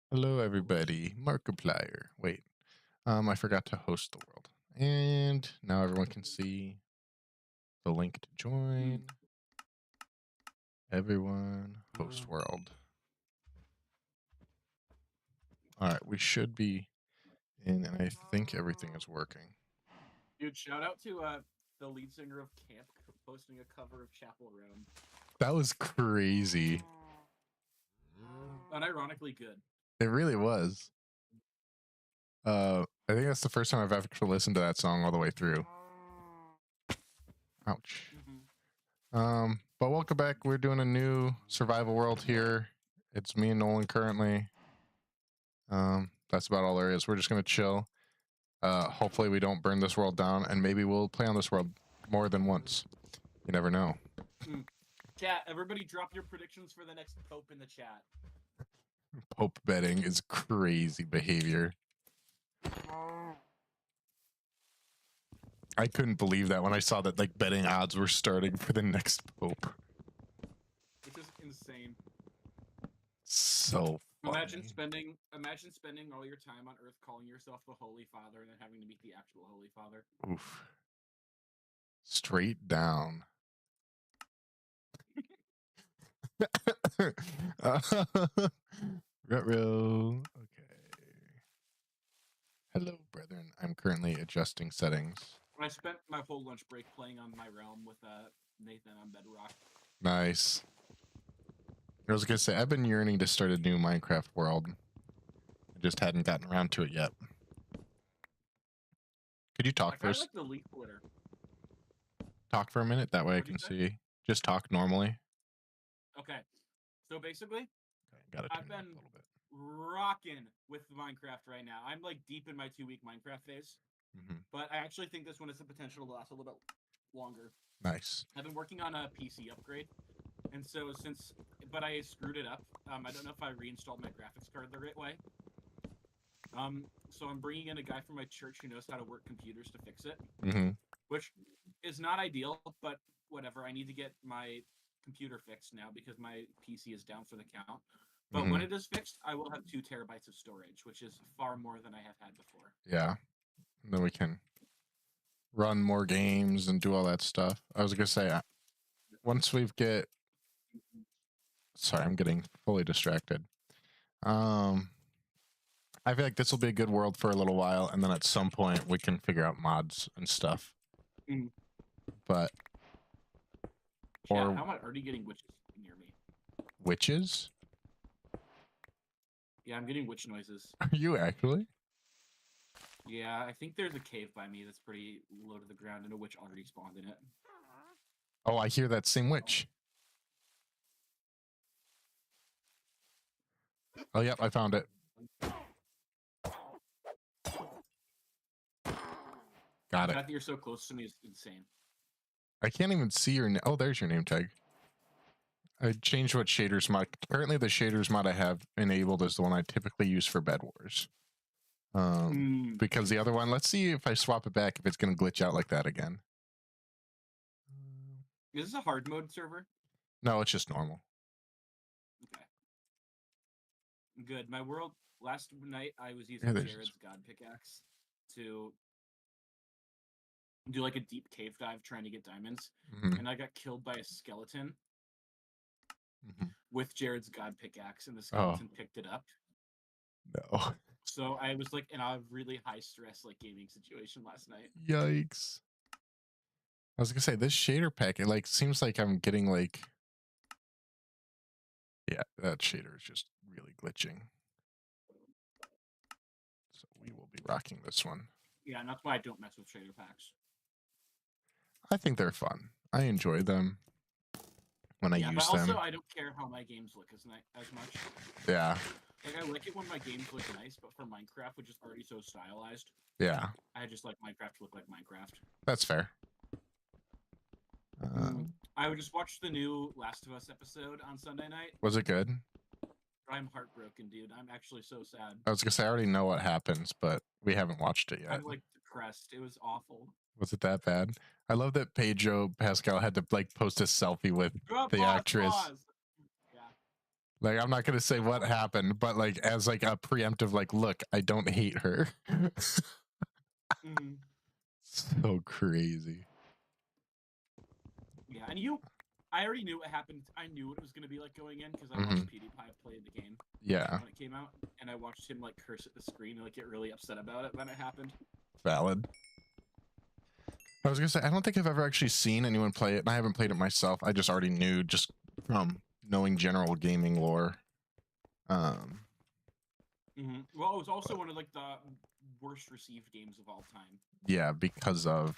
Hello, everybody. Markiplier. Wait, I forgot to host the world, and now everyone can see the link to join. Everyone, host world. All right, we should be in, and I think everything is working. Dude, shout out to the lead singer of Camp posting a cover of Chapel Roan. That was crazy. Unironically good. It really was. I think that's the first time I've ever listened to that song all the way through. Ouch. But welcome back. We're doing a new survival world here. It's me and Nolan currently. That's about all there is. We're just gonna chill. Hopefully we don't burn this world down, and maybe we'll play on this world more than once. You never know. Chat, everybody drop your predictions for the next Pope in the chat. Pope betting is crazy behavior. I couldn't believe that when I saw that like betting odds were starting for the next Pope. Which is insane. So funny. Imagine spending all your time on Earth calling yourself the Holy Father and then having to meet the actual Holy Father. Oof. Straight down. Retro. Okay. Hello, brethren. I'm currently adjusting settings. I spent my whole lunch break playing on my realm with Nathan on Bedrock. Nice. I was gonna say, I've been yearning to start a new Minecraft world. I just hadn't gotten around to it yet. Could you talk first? I like the leaf glitter. Talk for a minute, that way I can see. Just talk normally. Okay. So basically, okay, I've been rocking with Minecraft right now. I'm like deep in my 2-week Minecraft phase. But I actually think this one has the potential to last a little bit longer. Nice. I've been working on a PC upgrade. And so but I screwed it up. I don't know if I reinstalled my graphics card the right way. So I'm bringing in a guy from my church who knows how to work computers to fix it. Which is not ideal, but whatever. I need to get my computer fixed now because my PC is down for the count. But when it is fixed, I will have 2 terabytes of storage, which is far more than I have had before. Yeah. And then we can run more games and do all that stuff. I was gonna say, once we get... Sorry, I'm getting fully distracted. I feel like this will be a good world for a little while, and then at some point we can figure out mods and stuff. But... Yeah, how am I already getting witches near me? Witches? Yeah, I'm getting witch noises. Are you actually? Yeah, I think there's a cave by me that's pretty low to the ground, and a witch already spawned in it. Oh, I hear that same witch. Oh, yep, I found it. Got the it. fact that you're so close to me is insane. I can't even see your name. Oh, there's your name tag. I changed what shaders mod. Currently, the shaders mod I have enabled is the one I typically use for Bed Wars. Because the other one, let's see if I swap it back, if it's going to glitch out like that again. Is this a hard mode server? No, it's just normal. Okay. Good. My world, last night I was using Jared's God pickaxe to do like a deep cave dive trying to get diamonds. And I got killed by a skeleton with Jared's God pickaxe, and the skeleton picked it up. No. So I was like in a really high stress like gaming situation last night. Yikes. I was gonna say, this shader pack, it like seems like I'm getting like... Yeah, that shader is just really glitching. So we will be rocking this one. Yeah, and that's why I don't mess with shader packs. I think they're fun. I enjoy them when I use but also, them. I don't care how my games look as much. Yeah. Like, I like it when my games look nice, but for Minecraft, which is already so stylized, yeah, I just like Minecraft to look like Minecraft. That's fair. I would just watch the new Last of Us episode on Sunday night. Was it good? I'm heartbroken, dude. I'm actually so sad. I was gonna say, I already know what happens, but we haven't watched it yet. I'm like depressed. It was awful. Was it that bad? I love that Pedro Pascal had to like post a selfie with the actress. Yeah. Like, I'm not gonna say what happened, but like as like a preemptive, like, look, I don't hate her. So crazy. Yeah, and I already knew what happened. I knew what it was gonna be like going in because I watched PewDiePie play the game. Yeah. When it came out, and I watched him like curse at the screen and like get really upset about it when it happened. Valid. I was gonna say, I don't think I've ever actually seen anyone play it, and I haven't played it myself. I just already knew, just from knowing general gaming lore. Well, it was also one of like the worst received games of all time. Yeah, because of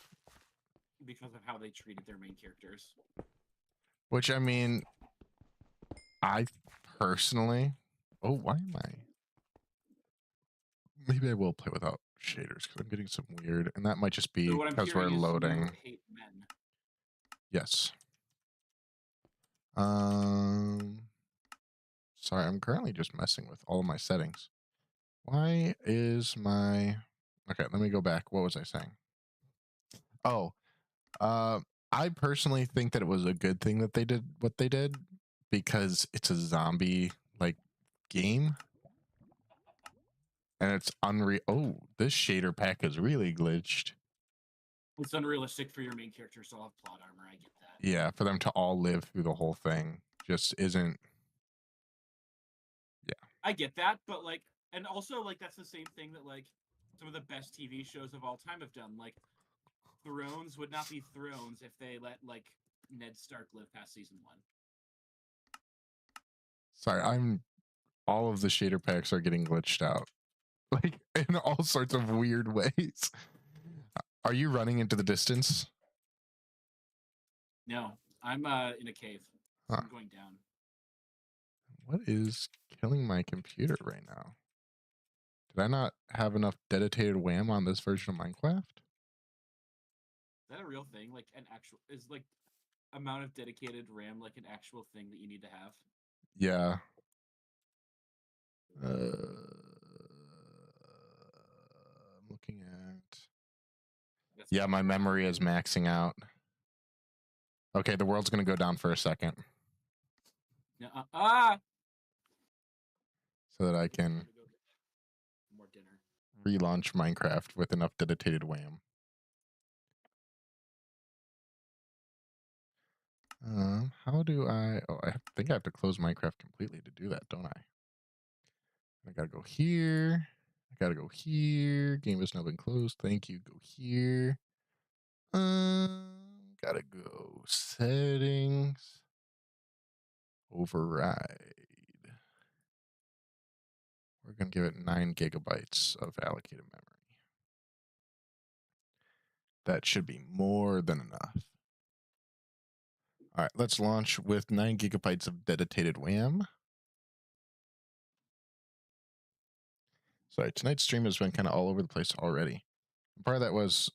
how they treated their main characters. Which, I mean, I personally, oh, why am I? Maybe I will play without shaders because I'm getting some weird, and that might just be because we're loading. You hate men. Yes. Sorry, I'm currently just messing with all of my settings. Why is my... Okay, let me go back. What was I saying? Oh, I personally think that it was a good thing that they did what they did because it's a zombie like game. And it's unreal. Oh, this shader pack is really glitched. It's unrealistic for your main characters to have plot armor. I get that. Yeah, for them to all live through the whole thing just isn't. Yeah. I get that, but like, and also like that's the same thing that like some of the best TV shows of all time have done. Like, Thrones would not be Thrones if they let like Ned Stark live past season 1. Sorry, all of the shader packs are getting glitched out, like in all sorts of weird ways. Are you running into the distance? No, I'm in a cave. So I'm going down. What is killing my computer right now? Did I not have enough dedicated WAM on this version of Minecraft? Is that a real thing? Like an actual is like amount of dedicated RAM like an actual thing that you need to have? Yeah. I'm looking at. Yeah, my memory is maxing out. Okay, the world's gonna go down for a second. So that I can relaunch Minecraft with enough dedicated WAM. How do I... Oh, I think I have to close Minecraft completely to do that, don't I? I gotta go here. I gotta go here. Game has now been closed. Thank you. Go here. Gotta go settings. Override. We're gonna give it 9 gigabytes of allocated memory. That should be more than enough. All right, let's launch with 9 gigabytes of dedicated WAM. Sorry, tonight's stream has been kind of all over the place already. Part of that was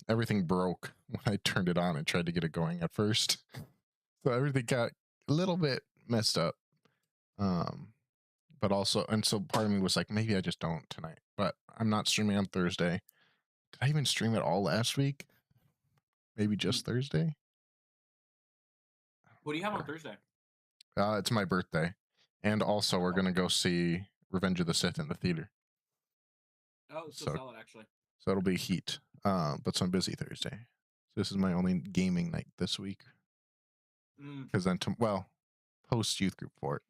everything broke when I turned it on and tried to get it going at first. So everything got a little bit messed up. But also, and so part of me was like, maybe I just don't tonight. But I'm not streaming on Thursday. Did I even stream at all last week? Maybe just Thursday? What do you have on Thursday? It's my birthday. And also, we're going to go see Revenge of the Sith in the theater. Oh, it's so solid, actually. So it'll be heat. But so I'm busy Thursday. So this is my only gaming night this week. Because then, post youth group for it.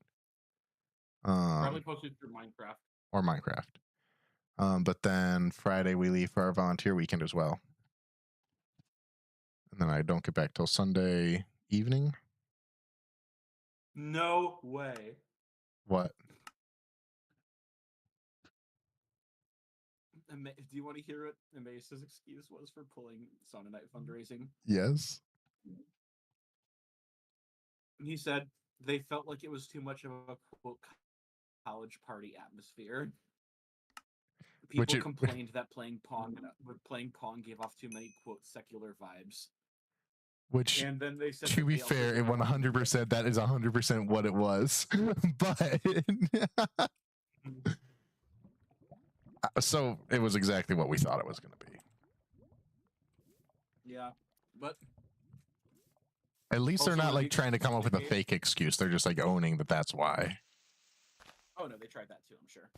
Probably posted through Minecraft. Or Minecraft. But then Friday we leave for our volunteer weekend as well. And then I don't get back till Sunday evening. No way. What? Do you want to hear what Amase's excuse was for pulling Sauna Night fundraising? Yes. He said they felt like it was too much of a quote college party atmosphere. People complained that playing Pong gave off too many quote secular vibes. Which, and then they said, to be fair, 100% that is 100% what it was. But so it was exactly what we thought it was going to be. Yeah, but At least they're Also, not one of like the trying to come up with a game- fake excuse. They're just like owning that that's why. Oh no, they tried that too, I'm sure.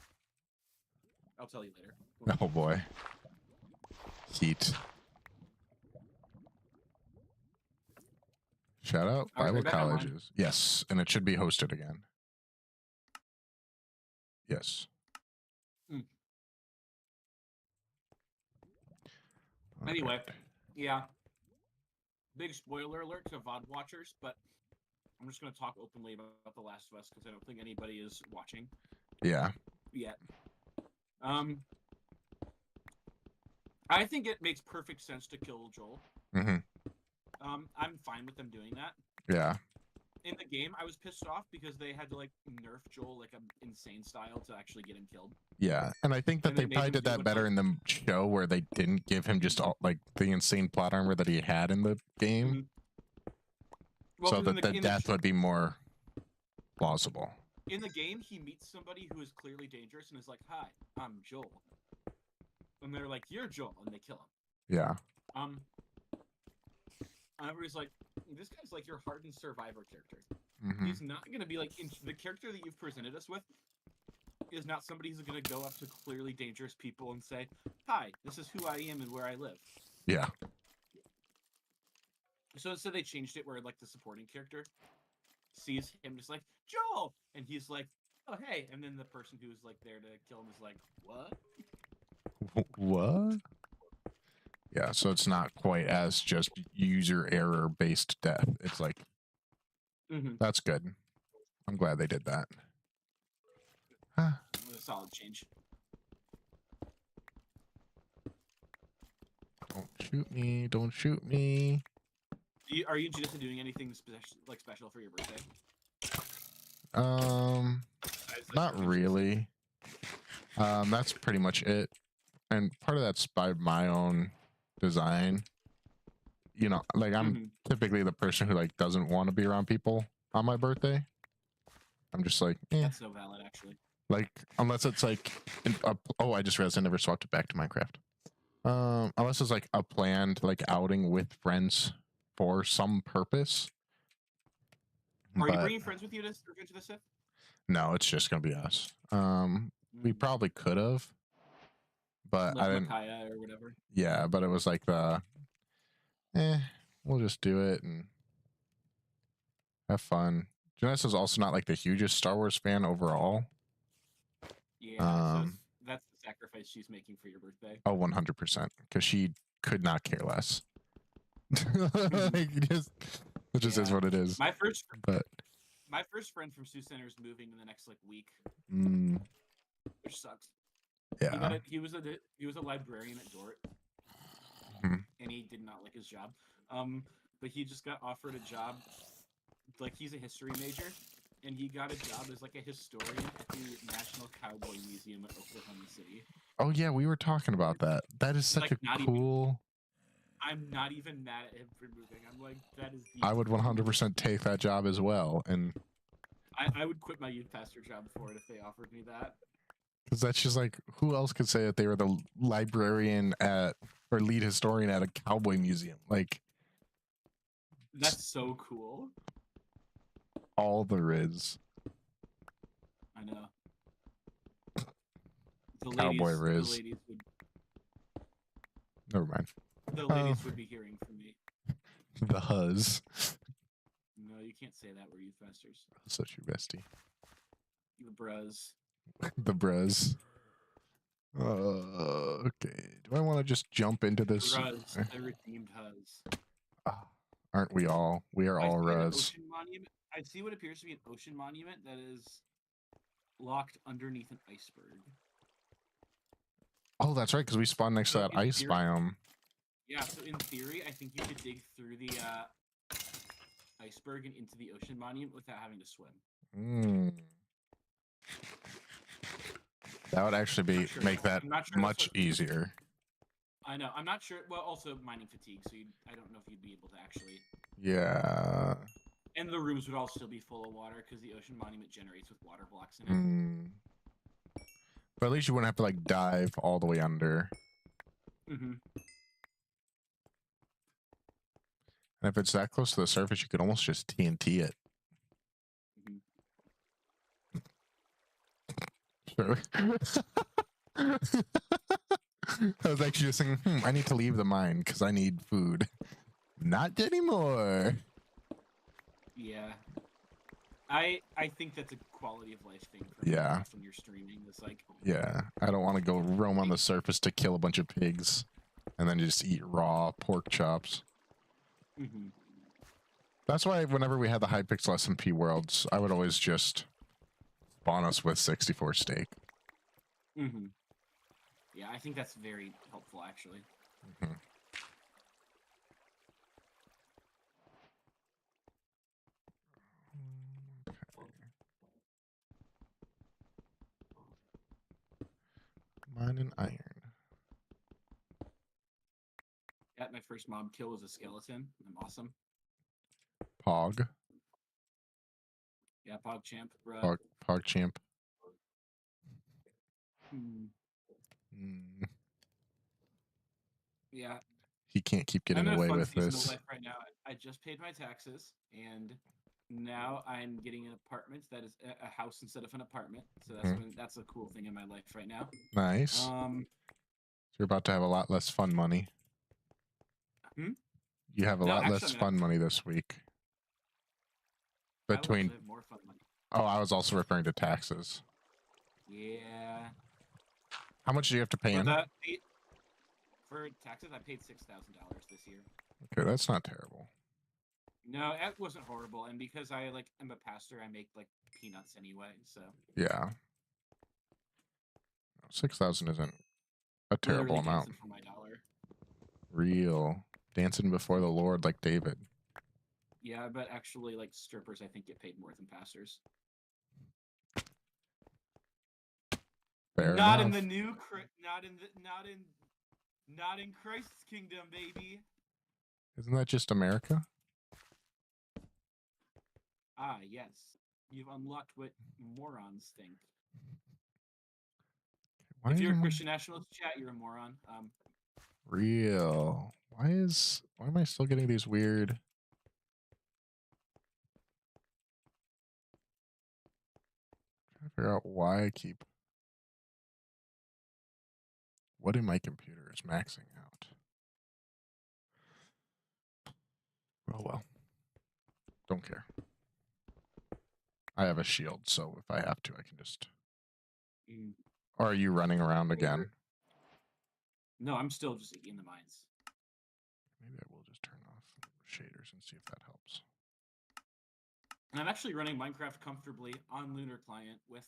I'll tell you later. Oh boy. Heat. Shout out Are we Bible back online? colleges. Yes, and it should be hosted again. Yes. Anyway, Alright. yeah. Big spoiler alert to VOD watchers, but I'm just going to talk openly about The Last of Us because I don't think anybody is watching. Yeah. Yet. I think it makes perfect sense to kill Joel. Mm-hmm. I'm fine with them doing that. Yeah. In the game, I was pissed off because they had to like nerf Joel like an insane style to actually get him killed. Yeah, and I think that And they they made probably him did do that what's better like- in the show where they didn't give him just all, like the insane plot armor that he had in the game, Mhm. Well, so 'cause that the death would be more plausible. in the game, he meets somebody who is clearly dangerous and is like, "Hi, I'm Joel," and they're like, "You're Joel," and they kill him. Yeah. Everybody's like, "This guy's like your hardened survivor character. Mm-hmm. He's not going to be like the character that you've presented us with is not somebody who's going to go up to clearly dangerous people and say, 'Hi, this is who I am and where I live.'" Yeah. So instead, they changed it where like the supporting character sees him just like, "Joel," and he's like, "Oh hey," and then the person who's like there to kill him is like, "What?" What? Yeah, so it's not quite as just user error based death. It's like, that's good. I'm glad they did that. Huh. It was a solid change. Don't shoot me. Don't shoot me. Are you just doing anything special for your birthday? Not really. That's pretty much it. And part of that's by my own design. You know, like I'm typically the person who like doesn't want to be around people on my birthday. I'm just like, That's so valid, actually. Like, unless it's like, oh, I just realized I never swapped it back to Minecraft. Unless it's like a planned like outing with friends for some purpose. Are you bringing friends with you to Revenge of the Sith? No, it's just gonna be us. We probably could have, but like I didn't. Micaiah or whatever. Yeah, but it was like we'll just do it and have fun. Janice is also not like the hugest Star Wars fan overall. Yeah, so that's the sacrifice she's making for your birthday. Oh, 100%, because she could not care less. Like, it just is what it is. My first friend from Sioux Center is moving in the next like week, which sucks. Yeah, he was a librarian at Dort, and he did not like his job. But he just got offered a job. Like, he's a history major, and he got a job as like a historian at the National Cowboy Museum at Oklahoma City. Oh yeah, we were talking about that. That is such like, a cool. I'm not even mad at him for moving. I'm like, that is. I would 100% take that job as well, and I would quit my youth pastor job for it if they offered me that. Because that's just like, who else could say that they were the librarian at or lead historian at a cowboy museum? Like, that's so cool. All there is. I know. Cowboy Riz. The ladies would. Never mind. The ladies would be hearing from me. The huzz. No, you can't say that. We're youth pastors. Such your bestie. The bruz. The bruz. Okay. Do I want to just jump into this? Bruz, the redeemed huzz. Aren't we all? We are all Ruz. I see what appears to be an ocean monument that is locked underneath an iceberg. Oh, that's right, because we spawned next to that ice biome. Yeah, so in theory, I think you could dig through the iceberg and into the ocean monument without having to swim. That would actually make that much easier. I know. I'm not sure. Well, also mining fatigue, so I don't know if you'd be able to actually. Yeah. And the rooms would all still be full of water because the ocean monument generates with water blocks in it. But at least you wouldn't have to like dive all the way under. And if it's that close to the surface, you could almost just TNT it. Sure. I was actually just saying, I need to leave the mine because I need food. Not anymore. Yeah. I think that's a quality of life thing for Yeah. when you're streaming. It's like, yeah, I don't want to go roam on the surface to kill a bunch of pigs and then just eat raw pork chops. That's why whenever we had the Hypixel SMP worlds, I would always just spawn us with 64 steak. Yeah, I think that's very helpful, actually. Mine and iron. Yeah, my first mob kill was a skeleton. I'm awesome. Pog. Yeah, Pog Champ. Bro. Pog Champ. Yeah. He can't keep getting away with this. Life right now. I just paid my taxes, and now I'm getting an apartment that is a house instead of an apartment. So that's a cool thing in my life right now. Nice. You're about to have a lot less fun money. You have a lot less fun money this week. Between. I more fun money. Oh, I was also referring to taxes. Yeah. How much do you have to pay in? For taxes, I paid $6,000 this year. Okay, that's not terrible. No, it wasn't horrible, and because I am a pastor, I make peanuts anyway. So yeah, 6,000 isn't a terrible amount. For my dollar. Real dancing before the Lord like David. Yeah, but actually, strippers, I think get paid more than pastors. Fair not enough. In the new, not in Christ's kingdom, baby. Isn't that just America? Ah, yes. You've unlocked what morons think. If you're a Christian nationalist, chat, you're a moron. Real. Why am I still getting these weird? I'm trying to figure out why I keep. What in my computer is maxing out? Oh well. Don't care. I have a shield, so if I have to, I can just. Or are you running around again? No, I'm still just in the mines. Maybe I will just turn off shaders and see if that helps. And I'm actually running Minecraft comfortably on Lunar Client with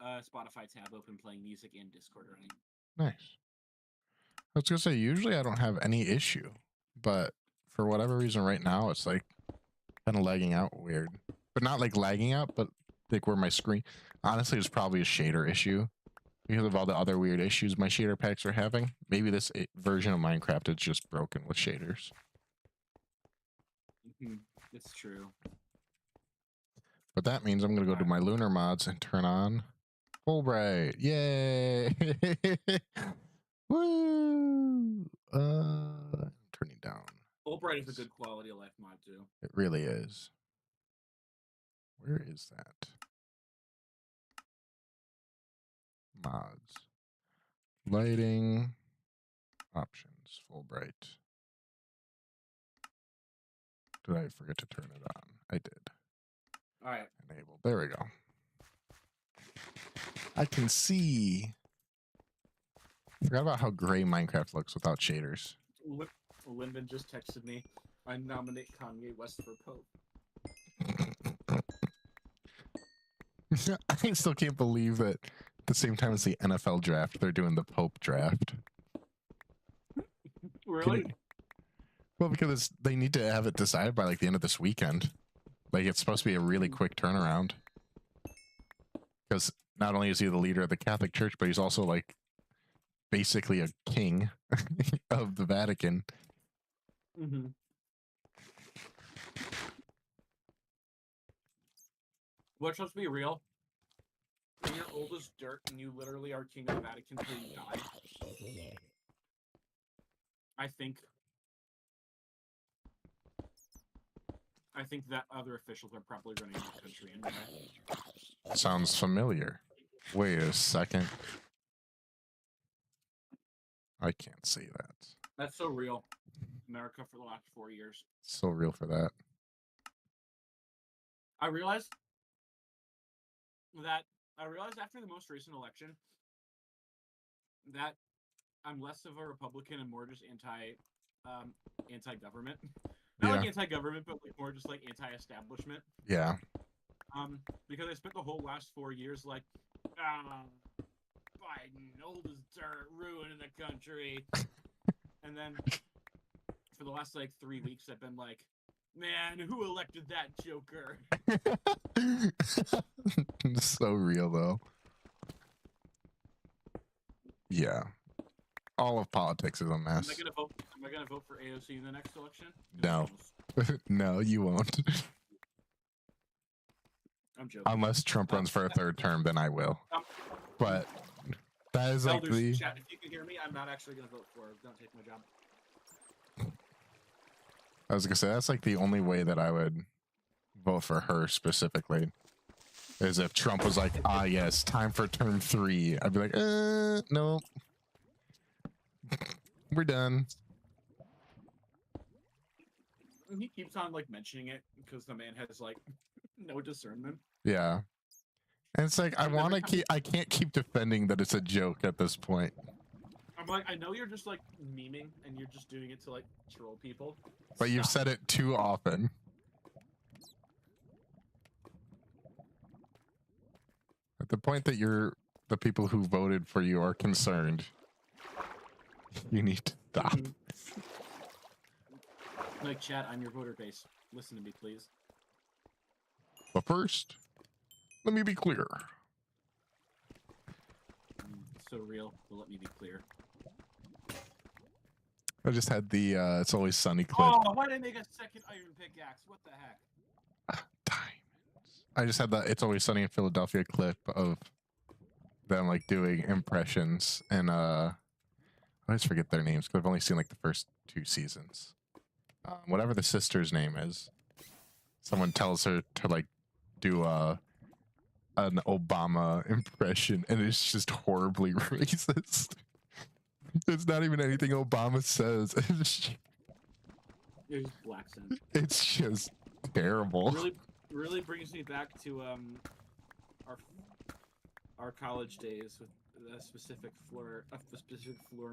Spotify tab open, playing music, and Discord running. Nice. I was gonna say, usually I don't have any issue, but for whatever reason right now it's kind of lagging out weird. But not lagging out, but where my screen, honestly, it's probably a shader issue because of all the other weird issues my shader packs are having. Maybe this version of Minecraft is just broken with shaders. It's true. But that means I'm gonna go to my lunar mods and turn on Fulbright. Yay! Woo! I'm turning down. Fulbright is a good quality of life mod too. It really is. Where is that? Mods. Lighting. Options. Fulbright. Did I forget to turn it on? I did. All right. Enable. There we go. I can see. Forgot about how gray Minecraft looks without shaders. Lyndon just texted me. I nominate Kanye West for Pope. I still can't believe that at the same time as the NFL draft, they're doing the Pope draft. Really? Well, because they need to have it decided by the end of this weekend. It's supposed to be a really quick turnaround. Because not only is he the leader of the Catholic Church, but he's also basically a king of the Vatican. Let's just be real. When you're old as dirt and you literally are king of the Vatican until you die, I think I think that other officials are probably running the country anyway. Sounds familiar. Wait a second. I can't see that. That's so real. America for the last 4 years. So real for that. I realized after the most recent election that I'm less of a Republican and more just anti-government. Not like anti-government, but like more just like anti-establishment. Yeah. Because I spent the whole last 4 years like, Biden, old as dirt, ruining the country. And then for the last like 3 weeks, I've been like, man, who elected that joker? So real though. Yeah. All of politics is a mess. Am I gonna vote for AOC in the next election? No. No, you won't. I'm joking. Unless Trump runs for a third term, then I will. But that is like the... Chat, if you can hear me, I'm not actually gonna vote for her. Don't take my job. I was gonna say, that's like the only way that I would vote for her specifically. Is if Trump was like, ah, yes, time for term 3. I'd be like, no. We're done. And he keeps on like mentioning it because the man has like no discernment. Yeah. And it's like, I can't keep defending that it's a joke at this point. I'm like, I know you're just like memeing and you're just doing it to like troll people. But you've said it too often. At the point that the people who voted for you are concerned, you need to stop. Like, chat, I'm your voter base. Listen to me, please. But first, let me be clear. So real, but let me be clear. I just had the It's Always Sunny clip. Oh, why did I make a second iron pickaxe? What the heck? Diamonds. I just had the It's Always Sunny in Philadelphia clip of them like doing impressions, and I always forget their names because I've only seen like the first 2 seasons. Whatever the sister's name is, someone tells her to like do an Obama impression, and it's just horribly racist. It's not even anything Obama says. It's just black accent. It's just terrible. Really brings me back to our college days with a specific floor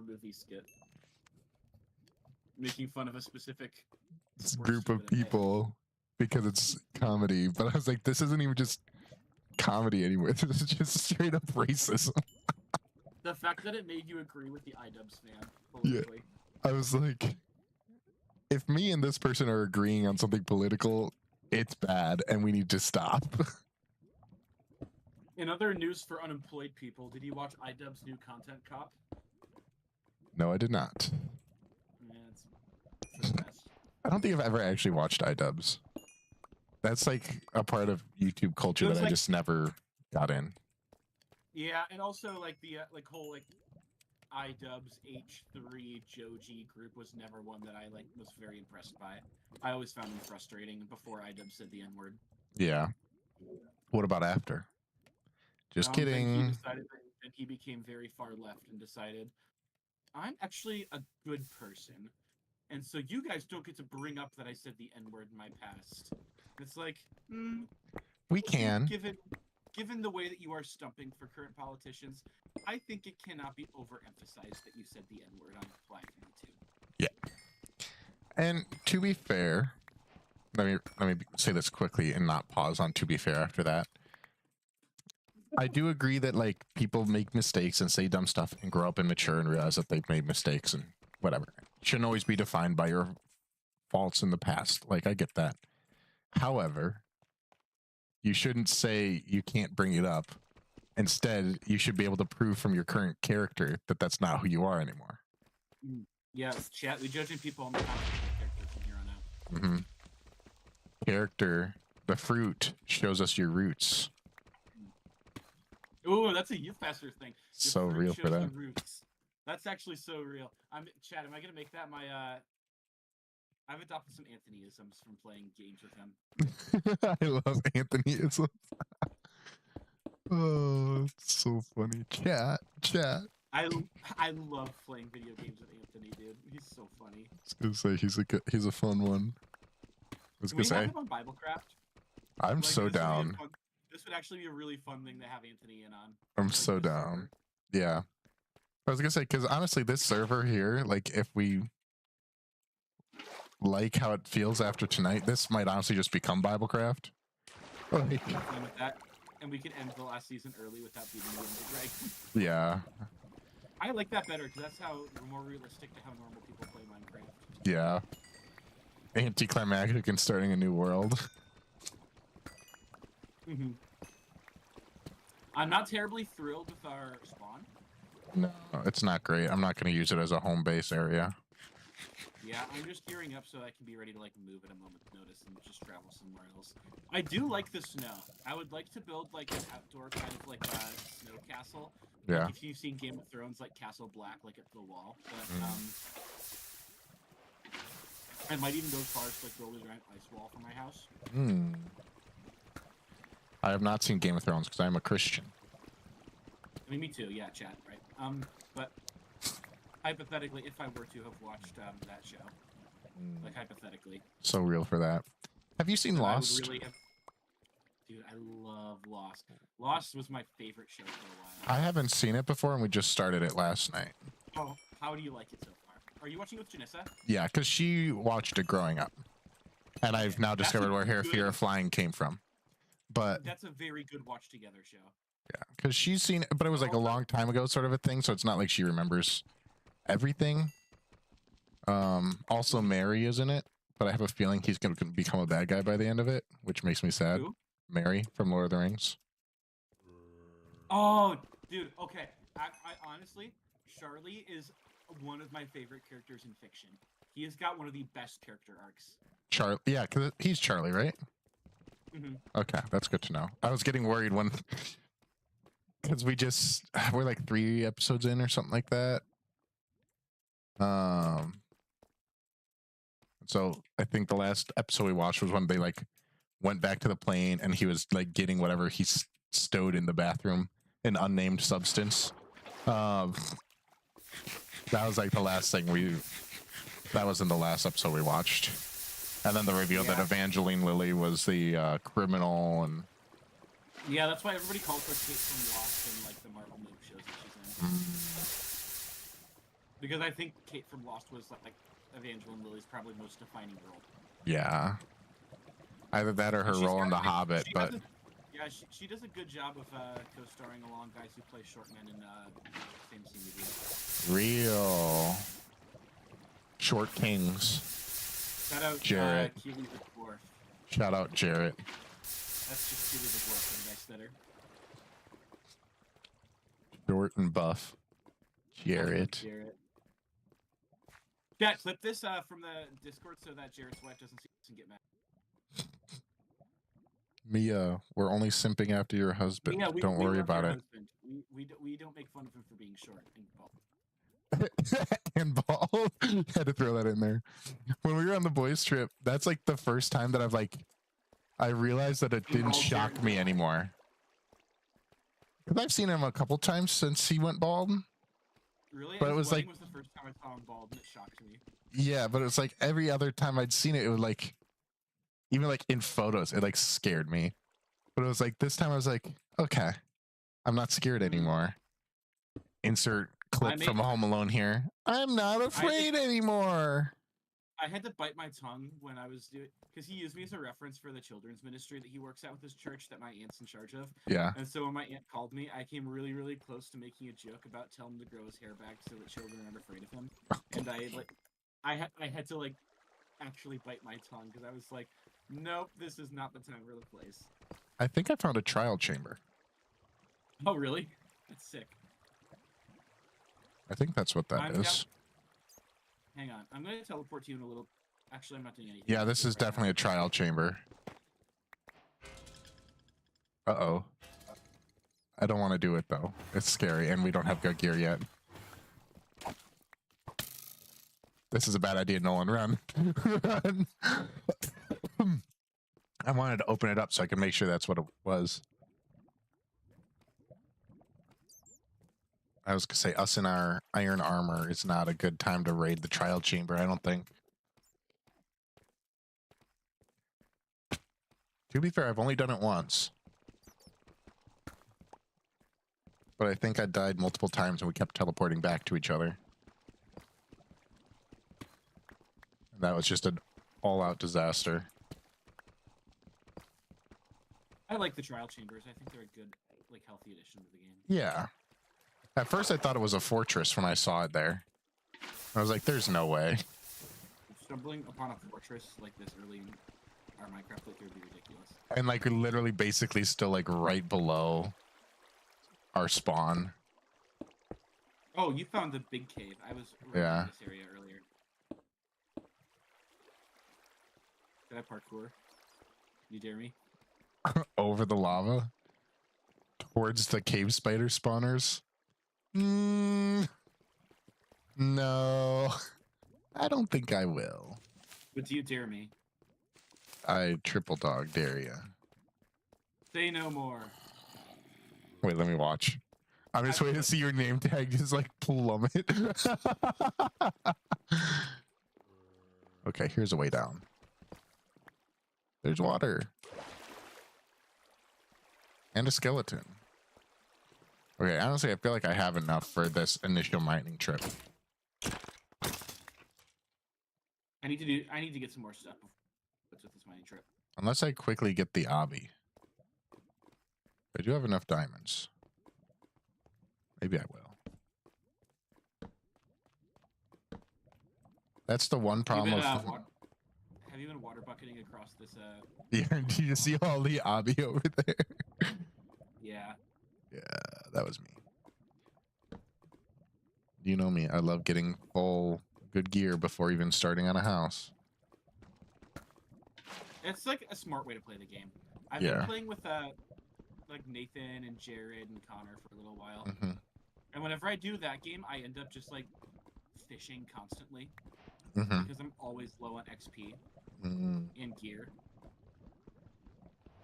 movie skit, making fun of a specific group of people because it's comedy. But I was like, this isn't even just comedy anymore. This is just straight up racism. The fact that it made you agree with the iDubbbz fan politically. Yeah. I was like, if me and this person are agreeing on something political, it's bad and we need to stop. In other news for unemployed people, did you watch iDubbbz's new Content Cop? No, I did not. Yeah, it's the best. I don't think I've ever actually watched iDubbbz. That's like a part of YouTube culture that I just never got in. Yeah, and also like the whole like iDubbbz H3 Joji group was never one that I like was very impressed by. I always found them frustrating before iDubbbz said the N-word. Yeah. What about after? Just kidding. Then he became very far left and decided, I'm actually a good person. And so you guys don't get to bring up that I said the N-word in my past. It's like, we can. Given the way that you are stumping for current politicians, I think it cannot be overemphasized that you said the N-word on live YouTube. Yeah. And to be fair, let me say this quickly and not pause on to be fair after that. I do agree that like people make mistakes and say dumb stuff and grow up and mature and realize that they've made mistakes and whatever. It shouldn't always be defined by your faults in the past. Like, I get that. However, you shouldn't say you can't bring it up. Instead, you should be able to prove from your current character that that's not who you are anymore. Yeah, chat. We're judging people on the characters from here on out. Mm-hmm. Character, the fruit, shows us your roots. Ooh, that's a youth pastor thing. So real for that. Roots. That's actually so real. Chad, am I gonna make that my I've adopted some Anthonyisms from playing games with him. I love Anthonyisms. Oh, it's so funny. Chat. I love playing video games with Anthony, dude. He's so funny. I was gonna say he's a fun one. I was Can gonna we have say him on BibleCraft? I'm so down. This would actually be a really fun thing to have Anthony in on. I'm so down. Yeah. I was gonna say, because honestly, this server here, like, if we like how it feels after tonight, this might honestly just become BibleCraft. Fun with that, and we could end the last season early without beating the dragon. Yeah. I like that better because that's how more realistic to how normal people play Minecraft. Yeah. Anticlimactic and starting a new world. Mm-hmm. I'm not terribly thrilled with our spawn. No, it's not great. I'm not going to use it as a home base area. Yeah, I'm just gearing up so I can be ready to like move at a moment's notice and just travel somewhere else. I do like the snow. I would like to build like an outdoor kind of like a snow castle. Yeah. Like if you've seen Game of Thrones, like Castle Black, like at the wall. But I might even go as far as like build a giant ice wall for my house. I have not seen Game of Thrones because I'm a Christian. I mean, me too. Yeah, chat, right? But hypothetically, if I were to have watched that show, like hypothetically, so real for that. Have you seen Lost? Dude, I love Lost. Lost was my favorite show for a while. I haven't seen it before, and we just started it last night. Oh, how do you like it so far? Are you watching with Janissa? Yeah, because she watched it growing up, and I've now discovered where her fear of flying came from. But that's a very good watch together show. Yeah, because she's seen it, but it was like a long time ago sort of a thing, so it's not like she remembers everything. Also Mary is in it, but I have a feeling he's going to become a bad guy by the end of it, which makes me sad. Who? Mary from Lord of the Rings. Oh, dude, okay. I honestly, Charlie is one of my favorite characters in fiction. He has got one of the best character arcs. Charlie, yeah, because he's Charlie, right? Okay, that's good to know. I was getting worried when... Because we're like 3 episodes in or something like that. So I think the last episode we watched was when they like went back to the plane and he was like getting whatever he stowed in the bathroom, an unnamed substance. That was like the last thing that was in the last episode we watched. And then the reveal that Evangeline Lilly was the criminal and... Yeah, that's why everybody calls her Kate from Lost in like the Marvel movie shows that she's in. Because I think Kate from Lost was like Evangeline Lilly's probably most defining role. Yeah. Either that or her role in The Hobbit, but... Yeah, she does a good job of co-starring along guys who play short men in fantasy movies. Real. Short kings. Shout out Jarrett. Keely the Dwarf. Shout out Jarrett. That's just Keely the Dwarf for the guy stutter. Short and buff. Jarrett. Yeah, clip this from the Discord so that Jarrett's wife doesn't see us and get mad. Mia, we're only simping after your husband. Mia, don't worry about it. We don't make fun of him for being short and bald. And bald. Had to throw that in there. When we were on the boys trip, that's like the first time that I realized that it didn't shock me anymore. Because I've seen him a couple times since he went bald. Really? But it was like... was the first time I saw him bald and it shocked me. Yeah, but it was like every other time I'd seen it, it would like... Even like in photos, it like scared me. But it was like this time I was like, okay, I'm not scared anymore. Insert clip from Home Alone here. I'm not afraid anymore. I had to bite my tongue when I was doing, because he used me as a reference for the children's ministry that he works at with his church that my aunt's in charge of. Yeah. And so when my aunt called me, I came really, really close to making a joke about telling him to grow his hair back so that children aren't afraid of him. And I had to like actually bite my tongue because I was like, nope, this is not the time or the place. I think I found a trial chamber. Oh, really? That's sick. I think that's what that is. Hang on. I'm going to teleport to you in a little... Actually, I'm not doing anything. Yeah, this is definitely a trial chamber. Uh-oh. I don't want to do it, though. It's scary, and we don't have good gear yet. This is a bad idea, Nolan. Run. Run. I wanted to open it up so I could make sure that's what it was. I was going to say, us in our iron armor is not a good time to raid the trial chamber, I don't think. To be fair, I've only done it once. But I think I died multiple times and we kept teleporting back to each other. And that was just an all-out disaster. I like the trial chambers. I think they're a good, like, healthy addition to the game. Yeah. At first I thought it was a fortress when I saw it there. I was like, there's no way. Stumbling upon a fortress like this early in our Minecraft playthrough would be ridiculous. And like literally basically still like right below our spawn. Oh, you found the big cave. I was right in this area earlier. Did I parkour? You dare me? Over the lava? Towards the cave spider spawners? No. I don't think I will. But do you dare me? I triple dog dare ya. Say no more. Wait, let me watch. I'm just waiting to see your name tag just like plummet. Okay, here's a way down. There's water. And a skeleton. Okay, honestly, I feel like I have enough for this initial mining trip. I need to get some more stuff with this mining trip. Unless I quickly get the obby. I do have enough diamonds. Maybe I will. That's the one problem with... have you been water bucketing across this? Yeah, do you see all the obby over there? Yeah. Yeah, that was me. You know me. I love getting full good gear before even starting on a house. It's like a smart way to play the game. I've been playing with like Nathan and Jared and Connor for a little while. And whenever I do that game, I end up just like fishing constantly because I'm always low on XP and gear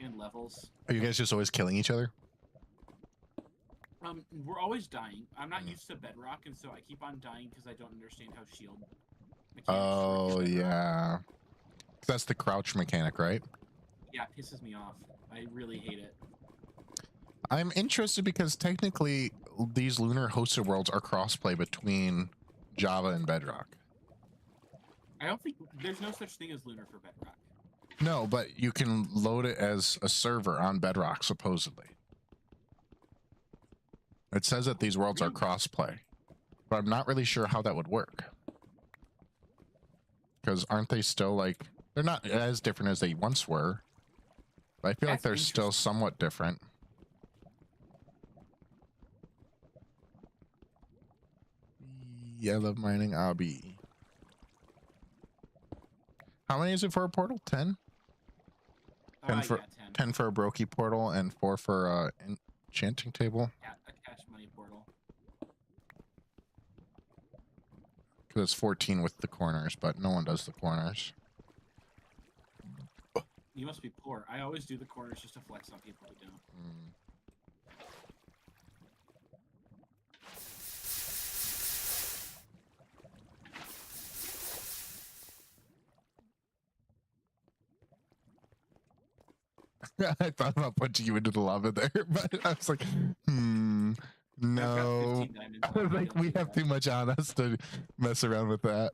and levels. Are you guys just always killing each other? We're always dying. I'm not used to bedrock, and so I keep on dying because I don't understand how shield mechanics work in bedrock. Yeah. That's the crouch mechanic, right? Yeah, it pisses me off. I really hate it. I'm interested because technically these lunar hosted worlds are crossplay between Java and Bedrock. I don't think there's no such thing as lunar for Bedrock. No, but you can load it as a server on Bedrock, supposedly. It says that these worlds are crossplay, but I'm not really sure how that would work. Because aren't they still like, they're not as different as they once were, but I feel like they're still somewhat different. Yeah, I love mining obby. How many is it for a portal? 10? 10 for 10 for a brokey portal and 4 for enchanting table. Yeah, a cash money portal. Because it's 14 with the corners, but no one does the corners. You must be poor. I always do the corners just to flex on people who don't. I thought about punching you into the lava there, but I was like, no. I was like, we have too much on us to mess around with that.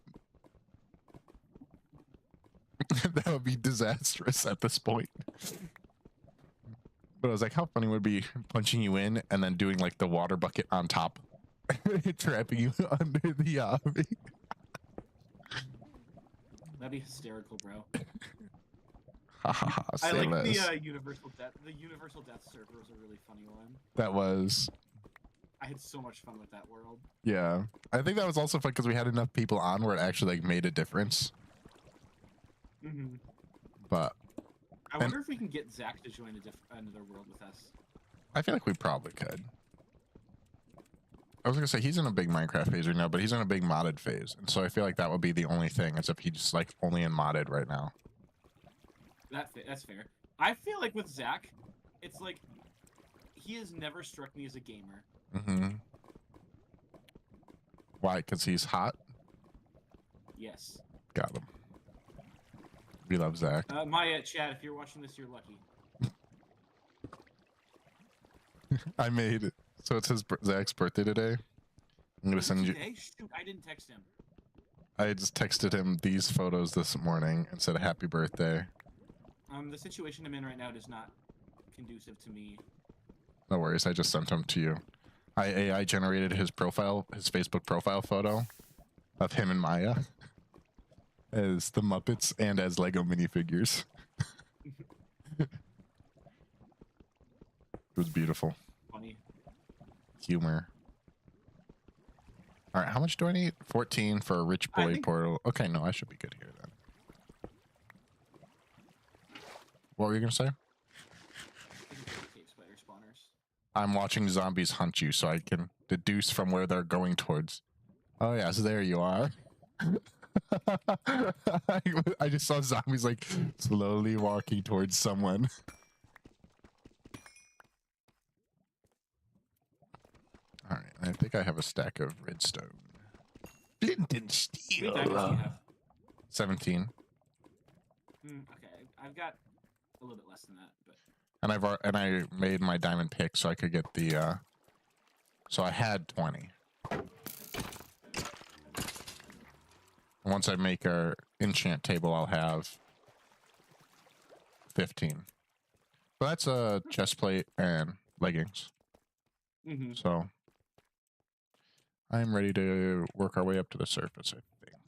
That would be disastrous at this point. But I was like, how funny would it be punching you in and then doing like the water bucket on top, trapping you under the obby. That'd be hysterical, bro. I like the universal death. The universal death server was a really funny one. That was. I had so much fun with that world. Yeah, I think that was also fun because we had enough people on where it actually like made a difference. But I wonder if we can get Zach to join another world with us. I feel like we probably could. I was gonna say he's in a big Minecraft phase right now, but he's in a big modded phase, and so I feel like that would be the only thing, as if he's like only in modded right now. That's fair. I feel like with Zach, it's like he has never struck me as a gamer. Mm-hmm. Why? Because he's hot? Yes. Got him. We love Zach. Maya, Chad, if you're watching this, you're lucky. I made it. So it's Zach's birthday today. I'm gonna send you. Shoot, I didn't text him. I just texted him these photos this morning and said happy birthday. The situation I'm in right now is not conducive to me. No worries, I just sent them to you. I AI generated his Facebook profile photo of him and Maya as the Muppets and as Lego minifigures. It was beautiful. Funny. Humor. All right, how much do I need? 14 for a rich boy portal. Okay, no, I should be good here then. What were you gonna say? Spider spawners. I'm watching zombies hunt you, so I can deduce from where they're going towards. Oh yes, there you are. I just saw zombies like slowly walking towards someone. All right, I think I have a stack of redstone. Flint and steel. 17. Okay, I've got a little bit less than that, but. And I made my diamond pick so I could get the. So I had 20. Once I make our enchant table, I'll have 15. But that's a chest plate and leggings. Mm-hmm. So I'm ready to work our way up to the surface, I think.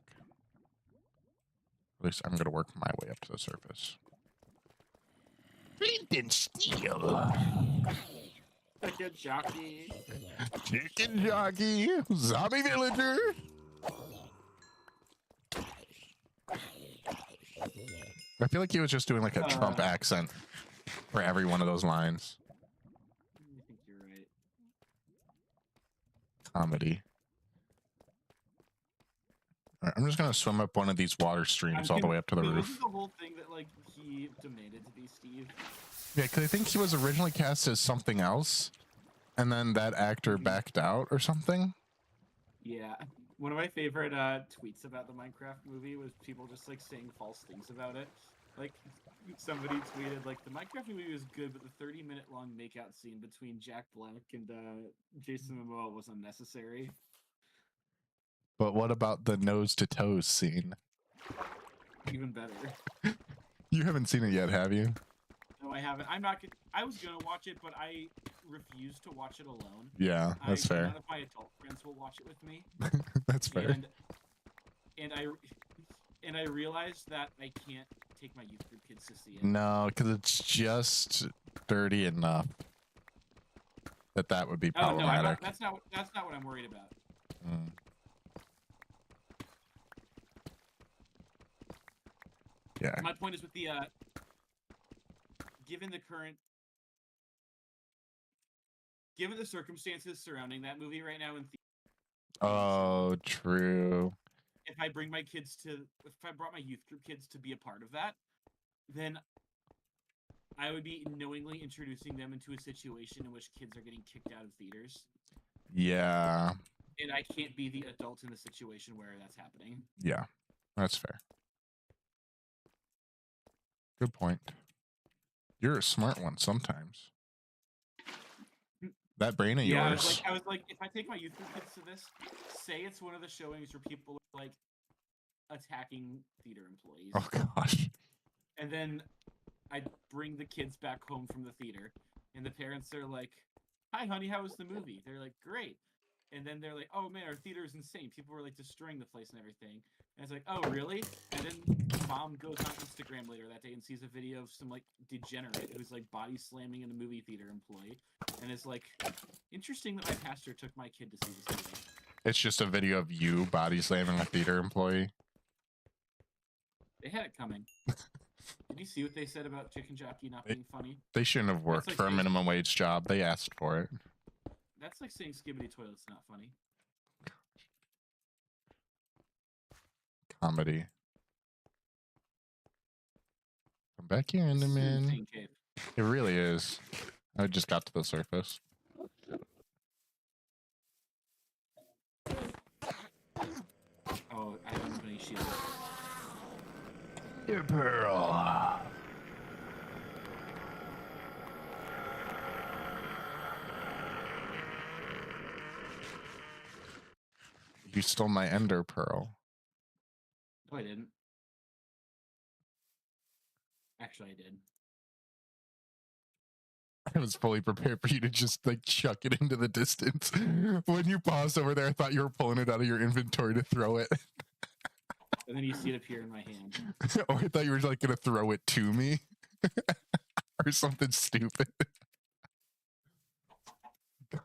At least I'm going to work my way up to the surface. Flint and steel. Chicken jockey. Chicken jockey. Zombie villager. I feel like he was just doing like a Trump accent for every one of those lines. I think you're right. Comedy. All right, I'm just gonna swim up one of these water streams all the way up to the roof. This is the whole thing that like he demanded to be Steve. Yeah, because I think he was originally cast as something else, and then that actor backed out or something. Yeah. One of my favorite tweets about the Minecraft movie was people just like saying false things about it. Like somebody tweeted like the Minecraft movie was good, but the 30-minute long makeout scene between Jack Black and Jason Momoa was unnecessary. But what about the nose to toes scene? Even better. You haven't seen it yet, have you? No, I haven't. I was gonna watch it, but I refuse to watch it alone. Yeah, that's fair. None of my adult friends will watch it with me. That's fair. And I realized that I can't take my youth group kids to see it. No, because it's just dirty enough that would be problematic. Oh no, that's not what I'm worried about. Mm. Yeah. My point is with the given the circumstances surrounding that movie right now in theaters. Oh, true. If I brought my youth group kids to be a part of that, then I would be knowingly introducing them into a situation in which kids are getting kicked out of theaters. Yeah. And I can't be the adult in the situation where that's happening. Yeah, that's fair. Good point. You're a smart one sometimes. That brain of yours. I was like, if I take my youth group kids to this, say it's one of the showings where people are like attacking theater employees. Oh gosh. And then I bring the kids back home from the theater, and the parents are like, "Hi, honey, how was the movie?" They're like, "Great." And then they're like, "Oh man, our theater is insane. People were like destroying the place and everything." And it's like, "Oh really?" And then mom goes on Instagram later that day and sees a video of some like degenerate who's like body slamming in a movie theater employee, and it's like, interesting that my pastor took my kid to see this movie. It's just a video of you body slamming a theater employee. They had it coming. Did you see what they said about Chicken Jockey not being funny? They shouldn't have worked for a minimum wage job. They asked for it. That's like saying skibbity toilet's not funny. Comedy. Come back here, Enderman. It really is. I just got to the surface. Oh, I don't have any shield. Your pearl. You stole my ender pearl. No, I didn't. Actually, I did. I was fully prepared for you to just like chuck it into the distance. When you paused over there, I thought you were pulling it out of your inventory to throw it. And then you see it appear in my hand. Or I thought you were like going to throw it to me. Or something stupid.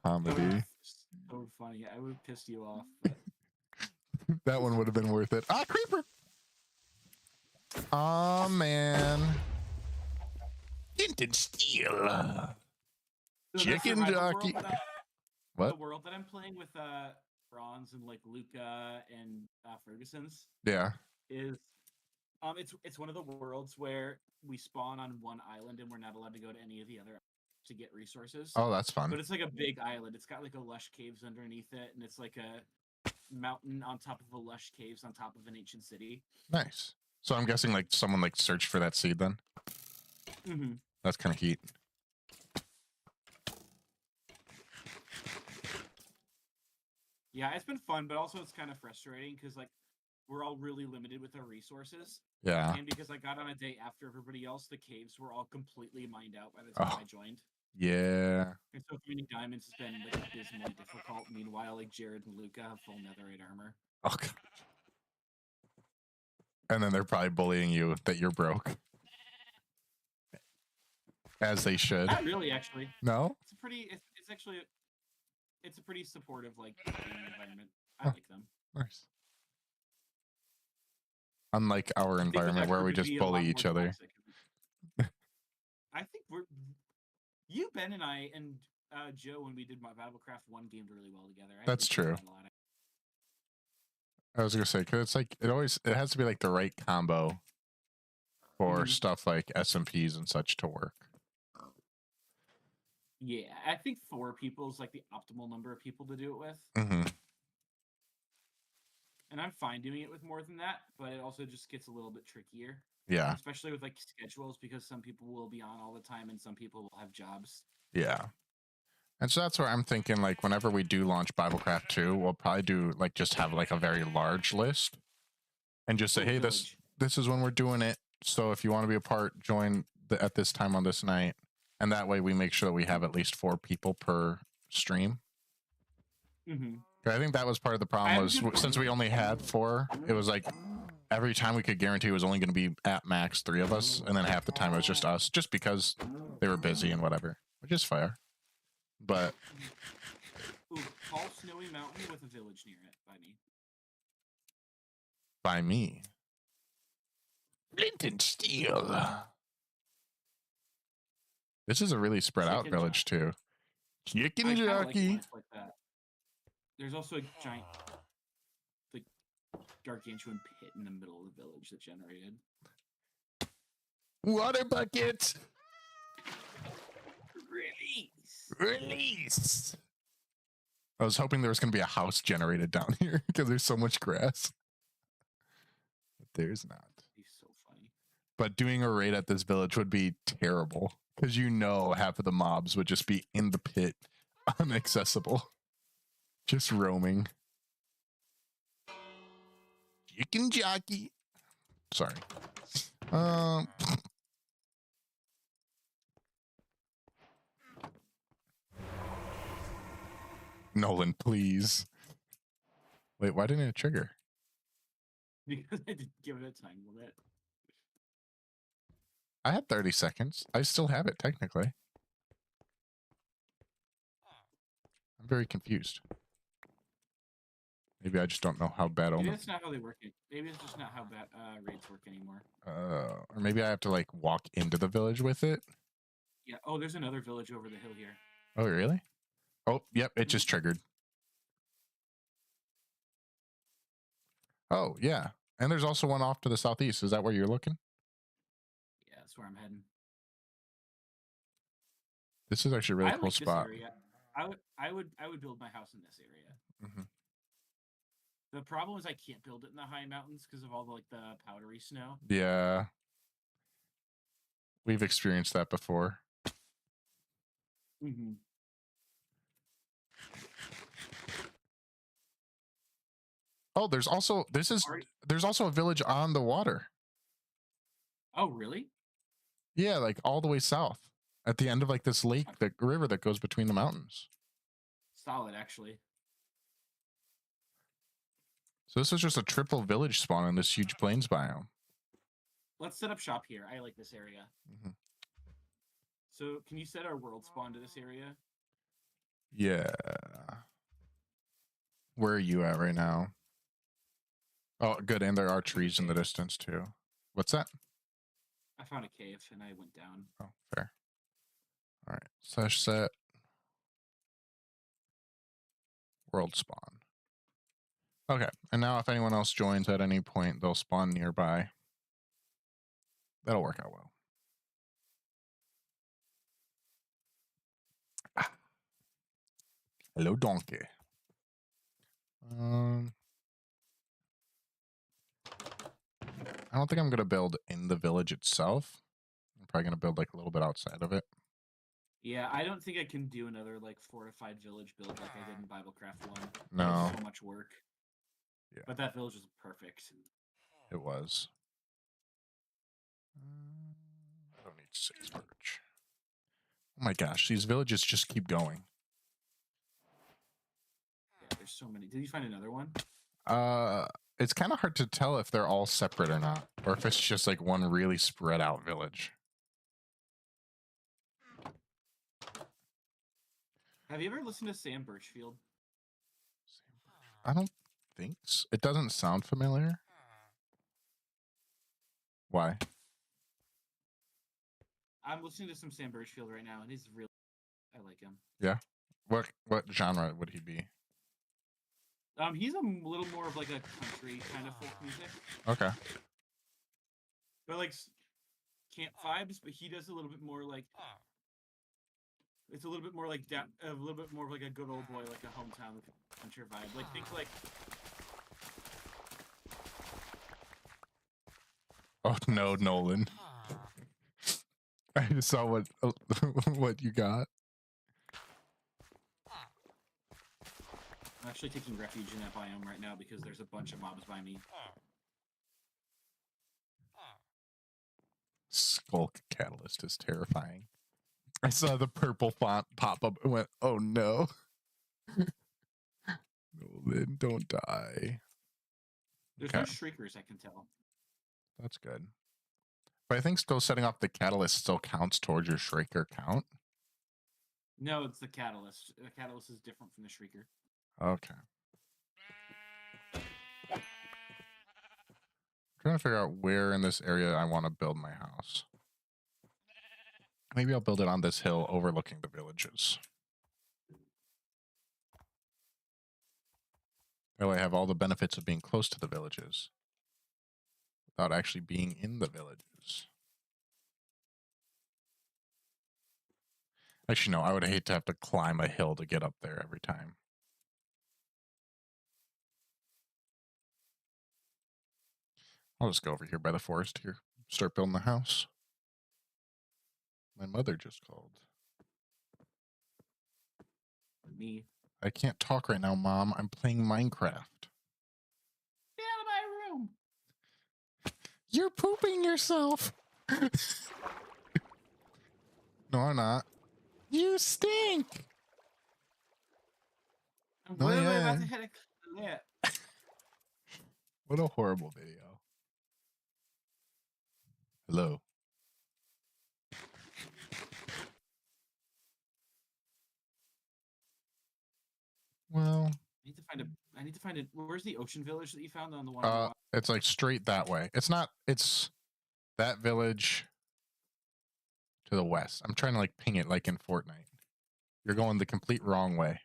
Comedy. So funny. I would have pissed you off. But... That one would have been worth it. Ah, creeper! Oh man. Didn't steal. So Chicken jockey. What? The world that I'm playing with Bronze and like Luca and Ferguson's. Yeah. Is it's one of the worlds where we spawn on one island and we're not allowed to go to any of the other to get resources. Oh, that's fun. But it's like a big island. It's got like a lush caves underneath it, and it's like a mountain on top of a lush caves on top of an ancient city. Nice. So I'm guessing like someone like searched for that seed then. Mm-hmm. That's kind of heat. Yeah, it's been fun, but also it's kind of frustrating because like we're all really limited with our resources. Yeah. And because I got on a day after everybody else, the caves were all completely mined out by the time I joined. Yeah. And so finding diamonds has been like abysmally difficult. Meanwhile, like Jared and Luca have full netherite armor. Oh god. And then they're probably bullying you that you're broke. As they should. Not really, actually. No? It's a pretty it's actually it's a pretty supportive like environment. I like them. Nice. Unlike our environment where we just bully each other. I think you, Ben, and I, and Joe, when we did my BibleCraft 1, gamed really well together. That's true. I was gonna say, because it's like it has to be like the right combo for stuff like SMPs and such to work. Yeah, I think 4 people is like the optimal number of people to do it with. Mm-hmm. And I'm fine doing it with more than that, but it also just gets a little bit trickier. Yeah. Especially with like schedules, because some people will be on all the time and some people will have jobs. Yeah. And so that's where I'm thinking, like, whenever we do launch BibleCraft 2, we'll probably do like just have like a very large list and just say, hey, this is when we're doing it. So if you want to be a part, join at this time on this night. And that way we make sure that we have at least 4 people per stream. Mm-hmm. I think that was part of the problem was since we only had 4, it was like every time we could guarantee it was only going to be at max 3 of us. And then half the time it was just us, just because they were busy and whatever, which is fair. But ooh, tall snowy mountain with a village near it by me. By me. Flint and steel. This is a really spread out village too. Chicken jockey. Like that. There's also a giant, like, gargantuan pit in the middle of the village that generated. Water bucket. Release. I was hoping there was going to be a house generated down here because there's so much grass. But there's not. He's so funny. But doing a raid at this village would be terrible because half of the mobs would just be in the pit, inaccessible, just roaming. Chicken jockey. Sorry. Nolan, please. Wait, why didn't it trigger? Because I didn't give it a time limit. I had 30 seconds. I still have it, technically. I'm very confused. Maybe I just don't know how bad Maybe that's not how they work. Maybe it's just not how bad raids work anymore. Or maybe I have to, like, walk into the village with it? Yeah. Oh, there's another village over the hill here. Oh, really? Oh, yep, it just triggered. Oh, yeah. And there's also one off to the southeast. Is that where you're looking? Yeah, that's where I'm heading. This is actually a really cool like spot. This area. I would build my house in this area. Mm-hmm. The problem is I can't build it in the high mountains because of all the powdery snow. Yeah. We've experienced that before. Mm-hmm. Oh, there's also a village on the water. Oh, really? Yeah, like all the way south at the end of like this lake, the river that goes between the mountains. Solid, actually. So this was just a triple village spawn in this huge plains biome. Let's set up shop here. I like this area. Mm-hmm. So can you set our world spawn to this area? Yeah. Where are you at right now? Oh, good. And there are trees in the distance too. What's that? I found a cave and I went down. Oh, fair. All right. Slash set world spawn. Okay. And now if anyone else joins at any point, they'll spawn nearby. That'll work out well. Ah. Hello, donkey. I don't think I'm going to build in the village itself. I'm probably going to build like a little bit outside of it. Yeah, I don't think I can do another like fortified village build like I did in BibleCraft 1. No. It's so much work. Yeah. But that village was perfect. It was. I don't need 6 birch. Oh my gosh, these villages just keep going. Yeah, there's so many. Did you find another one? It's kind of hard to tell if they're all separate or not, or if it's just like one really spread out village. Have you ever listened to Sam Birchfield? I don't think so. It doesn't sound familiar. Why? I'm listening to some Sam Birchfield right now, and he's really... I like him. Yeah? What genre would he be? He's a little more of like a country kind of folk music. Okay. But like camp vibes, but he does a little bit more like... It's a little bit more like a little bit more of like a good old boy, like a hometown country vibe. Like think like... Oh no, Nolan. I just saw what you got. I'm actually taking refuge in that biome right now because there's a bunch of mobs by me. Skulk Catalyst is terrifying. I saw the purple font pop up and went, oh no. Nolan, don't die. There's no shriekers, I can tell. That's good. But I think still setting off the catalyst still counts towards your shrieker count. No, it's the catalyst. The catalyst is different from the shrieker. Okay. I'm trying to figure out where in this area I want to build my house. Maybe I'll build it on this hill overlooking the villages. That way I have all the benefits of being close to the villages without actually being in the villages. Actually, no, I would hate to have to climb a hill to get up there every time. I'll just go over here by the forest here. Start building the house. My mother just called. Me. I can't talk right now, Mom. I'm playing Minecraft. Get out of my room! You're pooping yourself! No, I'm not. You stink! I'm literally about to hit a clip. What a horrible video. Hello. Well, I need to find it. Where's the ocean village that you found on the one? It's like straight that way. It's that village to the west. I'm trying to like ping it like in Fortnite. You're going the complete wrong way.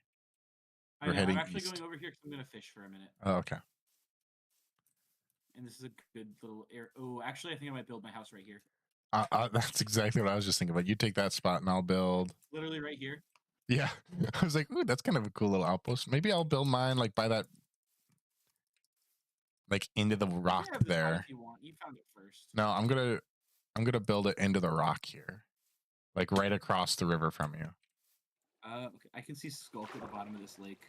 I'm actually going over here because I'm going to fish for a minute. Oh, okay. And this is a good little area. Oh, actually, I think I might build my house right here. That's exactly what I was just thinking about. You take that spot and I'll build. Literally right here. Yeah. I was like, ooh, that's kind of a cool little outpost. Maybe I'll build mine like by that, like into the rock there. If you want. You found it first. No, I'm gonna build it into the rock here, like right across the river from you. Okay. I can see Skulk at the bottom of this lake.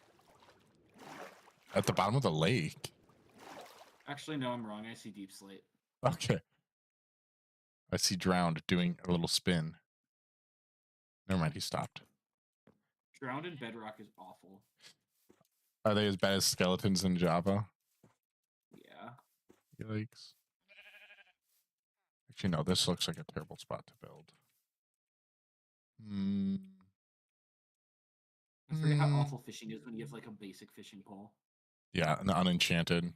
At the bottom of the lake? Actually, no, I'm wrong. I see Deep Slate. Okay. I see Drowned doing a little spin. Never mind, he stopped. Drowned in Bedrock is awful. Are they as bad as skeletons in Java? Yeah. Yikes. Actually, no, this looks like a terrible spot to build. I forget how awful fishing is when you have like a basic fishing pole. Yeah, an unenchanted.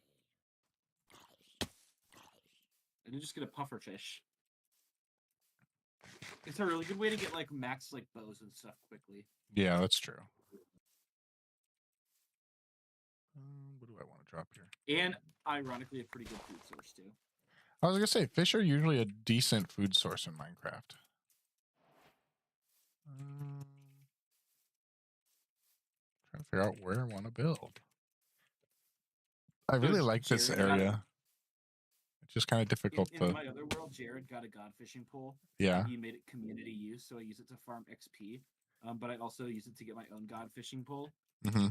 And you just get a puffer fish. It's a really good way to get like max like bows and stuff quickly. Yeah, that's true. What do I want to drop here? And ironically, a pretty good food source too. I was gonna say fish are usually a decent food source in Minecraft. Trying to figure out where I want to build. I really like this area. It's just kind of difficult in my other world, Jared got a god fishing pole. Yeah. He made it community use, so I use it to farm XP. But I also use it to get my own god fishing pole. Mm-hmm.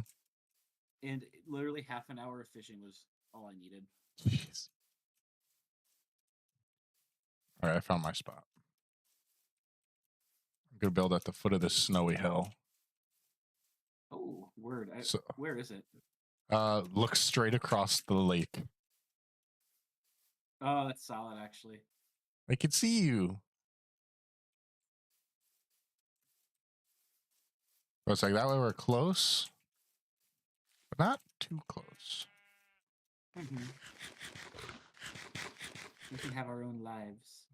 And literally half an hour of fishing was all I needed. Jeez. All right, I found my spot. I'm gonna build at the foot of this snowy hill. Oh, word! Where is it? Look straight across the lake. Oh, that's solid, actually. I can see you. Oh, it's like that way we're close, but not too close. Mm-hmm. We can have our own lives.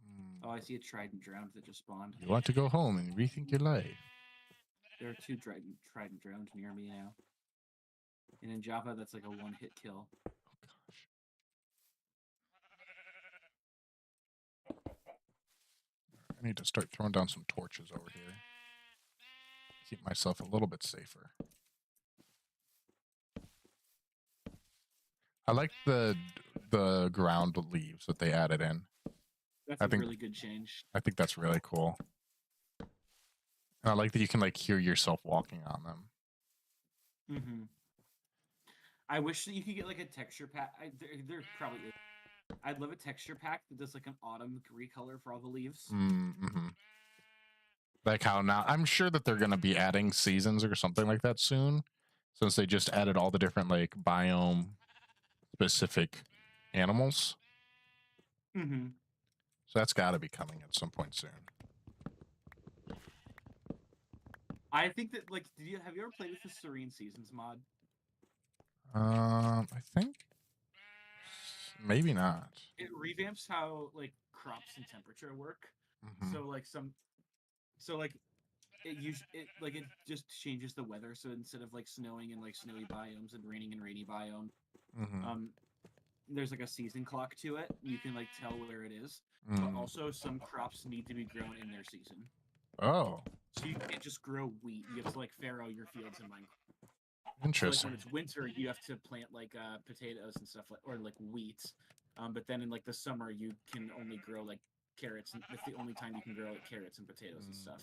Oh, I see a trident drowned that just spawned. You want to go home and rethink your life. There are 2 trident drowned near me now. And in Java, that's like a one-hit kill. Oh, gosh. I need to start throwing down some torches over here. Keep myself a little bit safer. I like the ground leaves that they added in. That's a really good change. I think that's really cool. And I like that you can like hear yourself walking on them. Mm-hmm. I wish that you could get like a texture pack. There probably is. I'd love a texture pack that does like an autumn recolor for all the leaves. Mm-hmm. Like how now, I'm sure that they're going to be adding seasons or something like that soon, since they just added all the different like biome specific animals. Mm-hmm. So that's got to be coming at some point soon. I think that like, have you ever played with the Serene Seasons mod? I think maybe not. It revamps how like crops and temperature work. Mm-hmm. It just changes the weather. So instead of like snowing in like snowy biomes and raining in rainy biome, mm-hmm. There's like a season clock to it. You can like tell where it is. But also some crops need to be grown in their season. Oh. So you can't just grow wheat. You have to like farrow your fields in Minecraft. Interesting. So, like, when it's winter, you have to plant like potatoes and stuff or like wheat. But then in like the summer, you can only grow like carrots. And that's the only time you can grow like carrots and potatoes and stuff.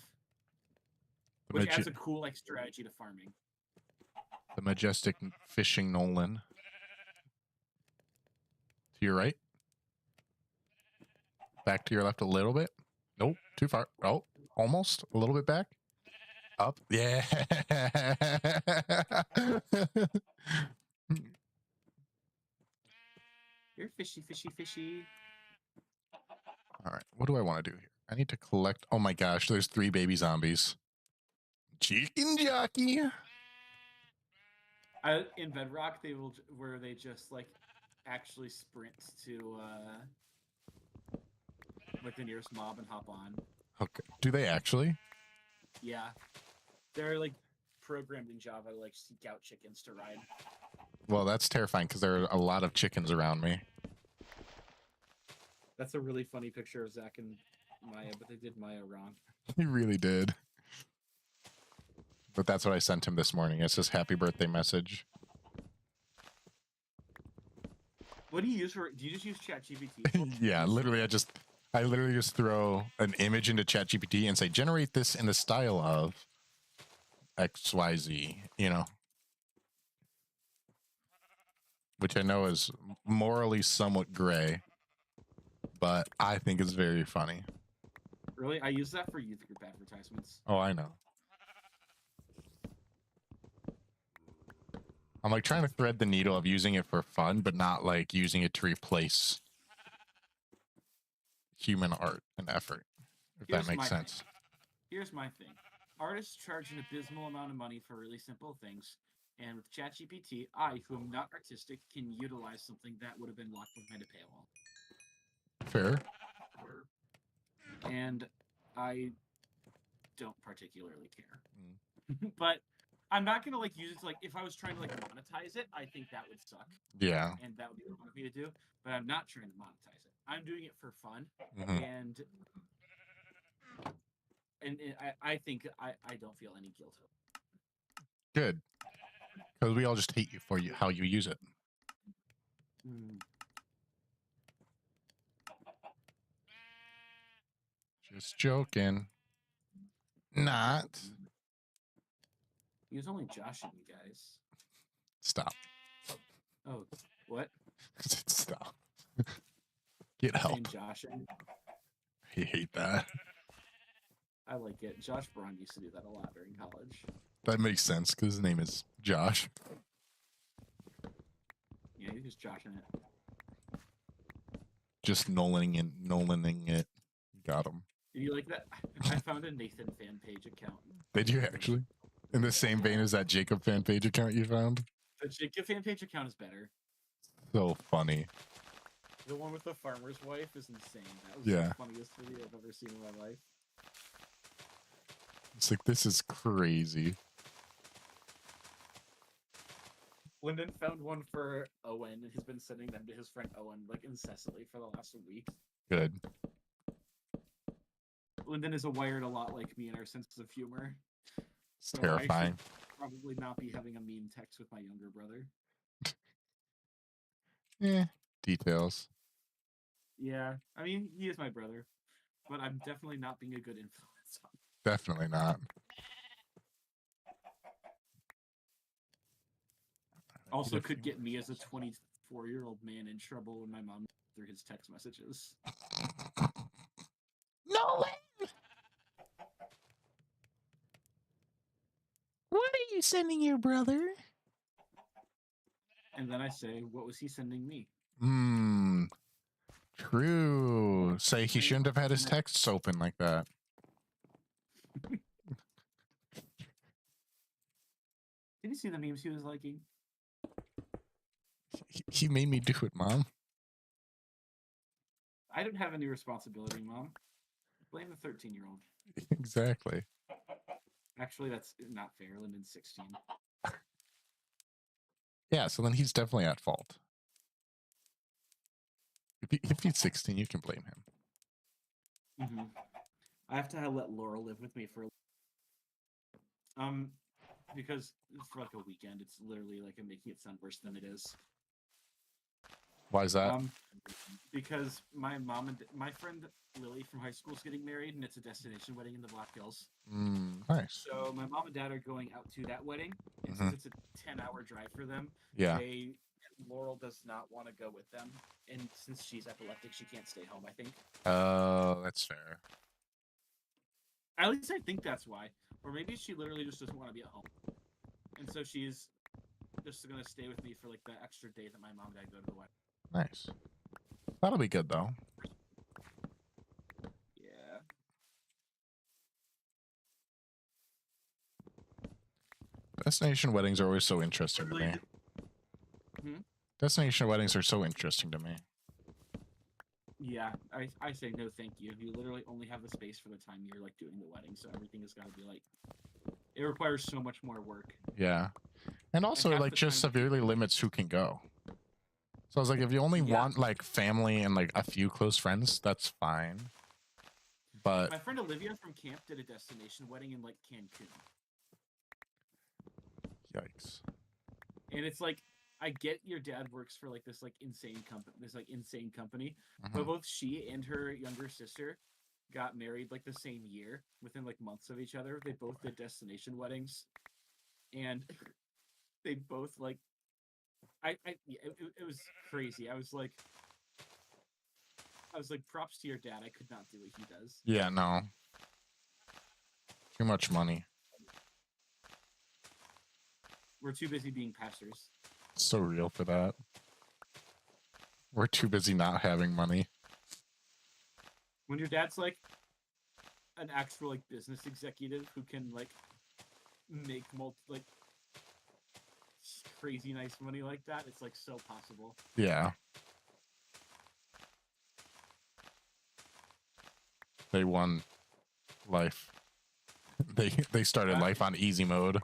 Which adds a cool like strategy to farming. The majestic fishing Nolan. To your right. Back to your left a little bit. Nope, too far. Oh, almost a little bit back. Up. Yeah. You're fishy, fishy, fishy. All right. What do I want to do here? I need to collect. Oh my gosh, there's 3 baby zombies. Chicken jockey. In Bedrock, they just like actually sprint to like the nearest mob and hop on. Okay. Do they actually? Yeah. They're like programmed in Java to like seek out chickens to ride. Well, that's terrifying because there are a lot of chickens around me. That's a really funny picture of Zach and Maya, but they did Maya wrong. He really did. But that's what I sent him this morning. It's his happy birthday message. What do you use for? Do you just use ChatGPT? Yeah, literally, I literally just throw an image into ChatGPT and say, generate this in the style of XYZ, you know, which I know is morally somewhat gray, but I think it's very funny. Really? I use that for youth group advertisements. Oh, I know. I'm like trying to thread the needle of using it for fun, but not like using it to replace human art and effort, if that makes sense. Here's my thing. Artists charge an abysmal amount of money for really simple things, and with ChatGPT, I, who am not artistic, can utilize something that would have been locked behind a paywall. Fair. And I don't particularly care. But I'm not gonna like use it to like if I was trying to like monetize it, I think that would suck. Yeah. And that would be wrong of me to do. But I'm not trying to monetize it. I'm doing it for fun. And I think I don't feel any guilt. Good. Because we all just hate you for how you use it. Just joking. Not. He was only joshing you guys. Stop. Oh, what? Stop. Get help. Joshing. I hate that. I like it. Josh Braun used to do that a lot during college. That makes sense because his name is Josh. Yeah, he's just joshing it. Just Nolaning it. Got him. Did you like that? I found a Nathan fan page account. Did you actually? In the same vein as that Jacob fan page account you found? The Jacob fan page account is better. So funny. The one with the farmer's wife is insane. That was the funniest video I've ever seen in my life. It's like, this is crazy. Lyndon found one for Owen, and he's been sending them to his friend Owen like incessantly for the last week. Good. Lyndon is wired a lot like me in our sense of humor. It's terrifying. I should probably not be having a meme text with my younger brother. Details. Yeah, I mean, he is my brother, but I'm definitely not being a good influence on him. Definitely not. Also could get me as a 24-year-old man in trouble when my mom through his text messages. No way! What are you sending your brother? And then I say, what was he sending me? True. Say he shouldn't have had his texts open like that. Did you see the memes he was liking? He made me do it, Mom. I don't have any responsibility, Mom. Blame the 13-year-old. Exactly. Actually, that's not fair. Lyndon's 16. Yeah, so then he's definitely at fault. If he's 16, you can blame him. I have to let Laura live with me for because for like a weekend, it's literally like I'm making it sound worse than it is. Why is that? Because my mom and my friend Lily from high school is getting married, and it's a destination wedding in the Black Hills. Nice. So my mom and dad are going out to that wedding, and since it's a 10-hour drive for them, Laurel does not want to go with them, and since she's epileptic, she can't stay home. I think. Oh, that's fair. At least I think that's why, or maybe she literally just doesn't want to be at home, and so she's just gonna stay with me for like the extra day that my mom and dad go to the wedding. Nice. That'll be good, though. Yeah. Destination weddings are always so interesting to me. Destination weddings are so interesting to me. Yeah, I say no thank you. You literally only have the space for the time you're like doing the wedding, so everything has got to be like It requires so much more work. Yeah. And also, half like, the just time- severely limits who can go. So I was like, if you only want, like, family and, like, a few close friends, that's fine. But my friend Olivia from camp did a destination wedding in, like, Cancun. Yikes. And it's like, I get your dad works for, like, this, like, insane company, but both she and her younger sister got married, like, the same year, within, like, months of each other. They both did destination weddings, and they both, like, it was crazy. I was like, props to your dad. I could not do what he does. Yeah, no. Too much money. We're too busy being pastors. So real for that. We're too busy not having money. When your dad's like an actual, like, business executive who can, like, make crazy nice money like that, it's, like, so possible. Yeah. They won life. They started life on easy mode.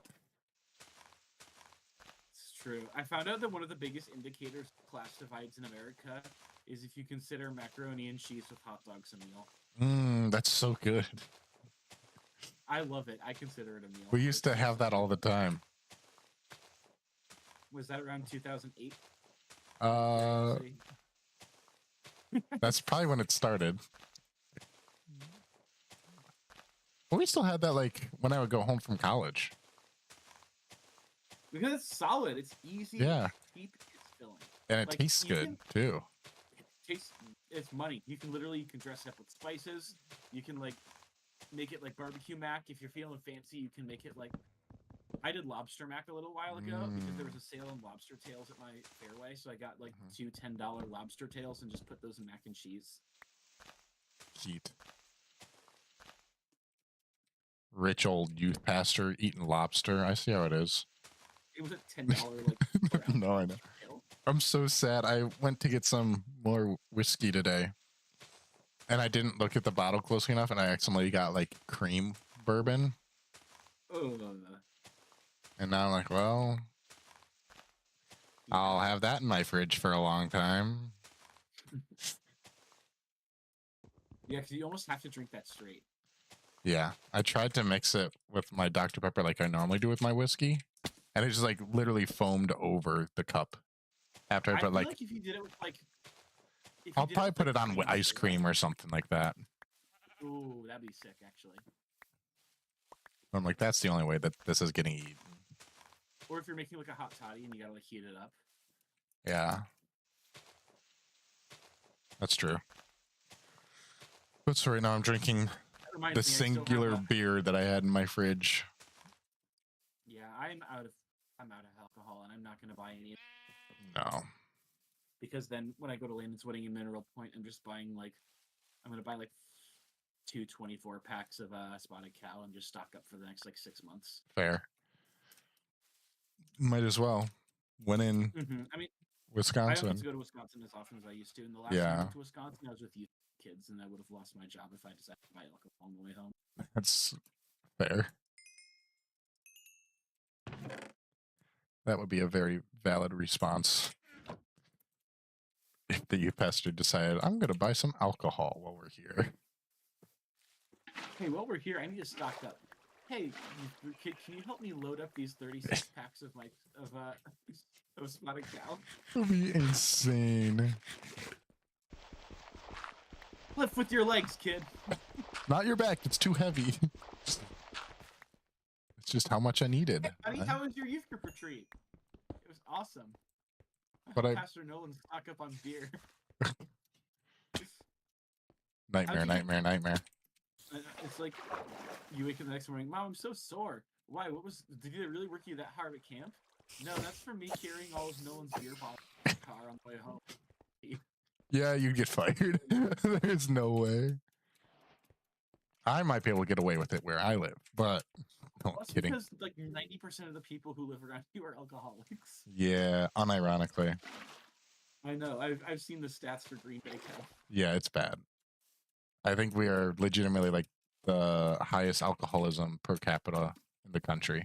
It's true. I found out that one of the biggest indicators of class divides in America is if you consider macaroni and cheese with hot dogs a meal. That's so good. I love it. I consider it a meal. We used to have that all the time. Was that around 2008? That's probably when it started. But we still had that, like, when I would go home from college. Because it's solid. It's easy. Yeah. It's cheap. It's filling. And it tastes good, too. It's money. You can dress it up with spices. You can, like, make it like barbecue mac. If you're feeling fancy, you can make it like... I did lobster mac a little while ago because there was a sale on lobster tails at my Fairway. So I got, like, two $10 lobster tails and just put those in mac and cheese. Heat. Rich old youth pastor eating lobster. I see how it is. It was a $10, like... No, I know. I'm so sad. I went to get some more whiskey today, and I didn't look at the bottle closely enough, and I accidentally got, like, cream bourbon. And now I'm like, well, I'll have that in my fridge for a long time. Yeah, because you almost have to drink that straight. Yeah, I tried to mix it with my Dr. Pepper like I normally do with my whiskey, and it just, like, literally foamed over the cup. After I put, like, if you did it with, like... I'll probably put it on ice cream or something like that. Ooh, that'd be sick, actually. I'm like, that's the only way that this is getting eaten. Or if you're making, like, a hot toddy and you gotta, like, heat it up. Yeah. That's true. But so right now I'm drinking the singular beer that I had in my fridge. Yeah, I'm out of alcohol, and I'm not gonna buy any. No. Because then when I go to Landon's wedding in Mineral Point, I'm just buying, like, I'm gonna buy, like, 2 24-packs of Spotted Cow and just stock up for the next, like, 6 months. Fair. Might as well. Went in I mean, Wisconsin. I don't get to go to Wisconsin as often as I used to. And the last time I went to Wisconsin, I was with youth kids, and I would have lost my job if I decided to buy alcohol on the way home. That's fair. That would be a very valid response. If the youth pastor decided, I'm going to buy some alcohol while we're here. Hey, while we're here, I need to stock up. Hey, kid, can you help me load up these 36 packs of Spotted Cow? It would be insane. Lift with your legs, kid. Not your back. It's too heavy. It's just how much I needed. Hey, buddy, how was your youth group retreat? It was awesome. But Pastor Nolan stock up on beer. Nightmare. It's like you wake up the next morning, Mom, I'm so sore. Why? Did it really work you that hard at camp? No, that's for me carrying all of Nolan's beer bottles in the car on the way home. Yeah, you'd get fired. There's no way. I might be able to get away with it where I live, but no, I'm kidding. Because like 90% of the people who live around you are alcoholics. Yeah, unironically. I know. I've seen the stats for Green Bay Cow. Yeah, it's bad. I think we are legitimately like the highest alcoholism per capita in the country.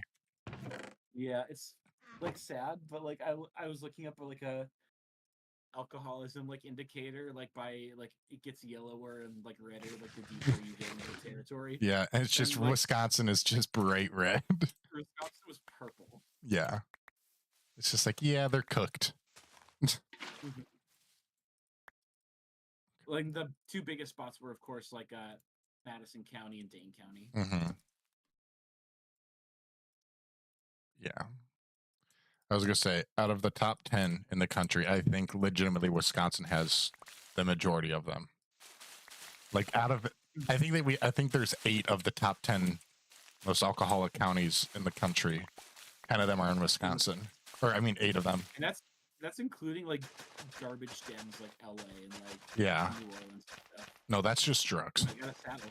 Yeah, it's like sad, but like I was looking up like a alcoholism like indicator, like by like it gets yellower and like redder like the deeper you get into the territory. Yeah, and it's just like, Wisconsin is just bright red. Wisconsin was purple. Yeah. It's just like, yeah, they're cooked. Like the two biggest spots were of course like Madison County and Dane County. Yeah. I was going to say, out of the top 10 in the country, I think legitimately Wisconsin has the majority of them. Like I think there's 8 of the top 10 most alcoholic counties in the country. 10 of them are in Wisconsin. Or I mean 8 of them. And that's including like garbage dens like LA and like yeah. New Orleans and stuff. No, that's just drugs. I got a saddle.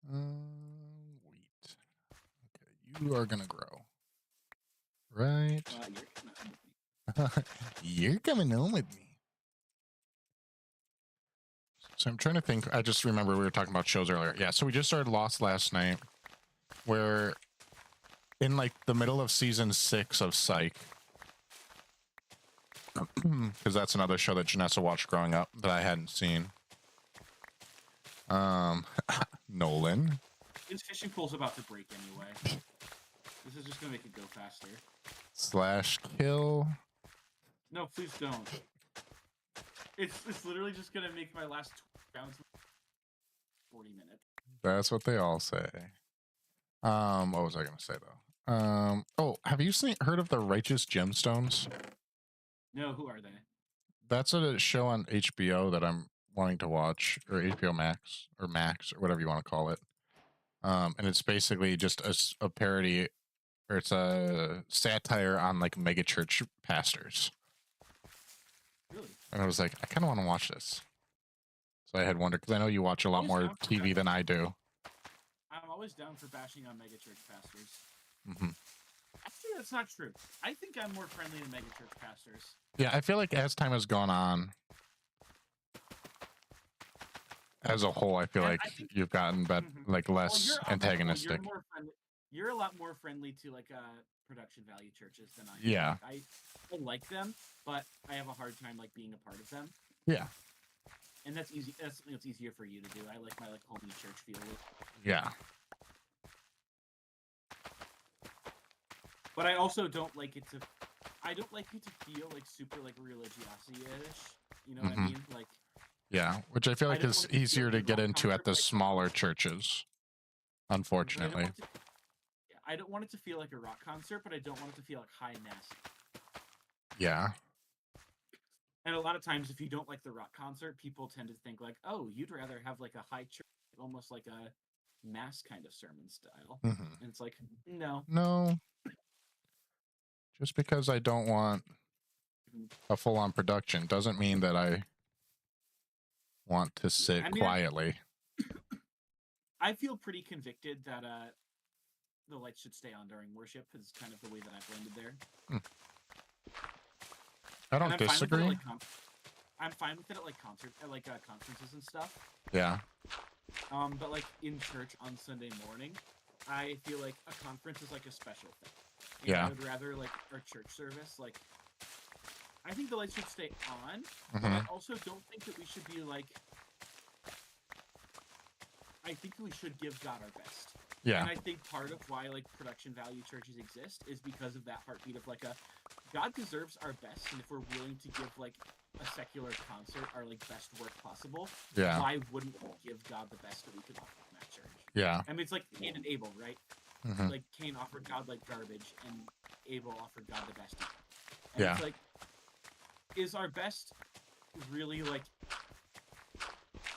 Wheat. Okay, you are gonna grow. Right. You're coming home with me. So I'm trying to think. I just remember we were talking about shows earlier. Yeah, so we just started Lost last night. We're in like the middle of season 6 of Psych. Because that's another show that Janessa watched growing up that I hadn't seen. Nolan. His fishing pool's about to break anyway. This is just gonna make it go faster. /kill. No, please don't. It's literally just gonna make my last rounds 40 minutes. That's what they all say. What was I gonna say though? Oh, have you heard of the Righteous Gemstones? No, who are they? That's a show on HBO that I'm wanting to watch, or HBO Max, or whatever you want to call it. And it's basically just a parody, or it's a satire on like megachurch pastors. Really? And I was like, I kind of want to watch this. So I had wondered, because I know you watch a lot more TV than I do. I'm always down for bashing on megachurch pastors. Mm-hmm. Actually, that's not true. I think I'm more friendly to megachurch pastors. Yeah, I feel like as time has gone on, as a whole, I feel like you've gotten like less antagonistic. You're a lot more friendly to like production value churches than I am. Yeah. I like them, but I have a hard time like being a part of them. Yeah. And that's easy. That's something that's easier for you to do. I like my like homey church feel. Yeah. But I also don't like it to. I don't like it to feel like super like religiosity-ish. You know what I mean? Like. Yeah, which I feel like is easier to get into at the smaller churches. Unfortunately. I don't want it to feel like a rock concert, but I don't want it to feel like high mass. Yeah. And a lot of times, if you don't like the rock concert, people tend to think like, "Oh, you'd rather have like a high church, almost like a mass kind of sermon style." And it's like, no. Just because I don't want a full-on production doesn't mean that I want to sit quietly. I feel pretty convicted that the lights should stay on during worship. Is kind of the way that I've landed there. I don't disagree. I'm fine with it at like conferences and stuff. Yeah. But like in church on Sunday morning, I feel like a conference is like a special thing. And yeah. I would rather like our church service, like I think the lights should stay on, but I also don't think that we should be like. I think we should give God our best. Yeah. And I think part of why like production value churches exist is because of that heartbeat of like God deserves our best, and if we're willing to give like a secular concert our like best work possible, why wouldn't we give God the best that we could offer in that church? Yeah. I mean, it's like Cain and Abel, right? Like Cain offered God like garbage, and Abel offered God the best. And it's like, is our best really like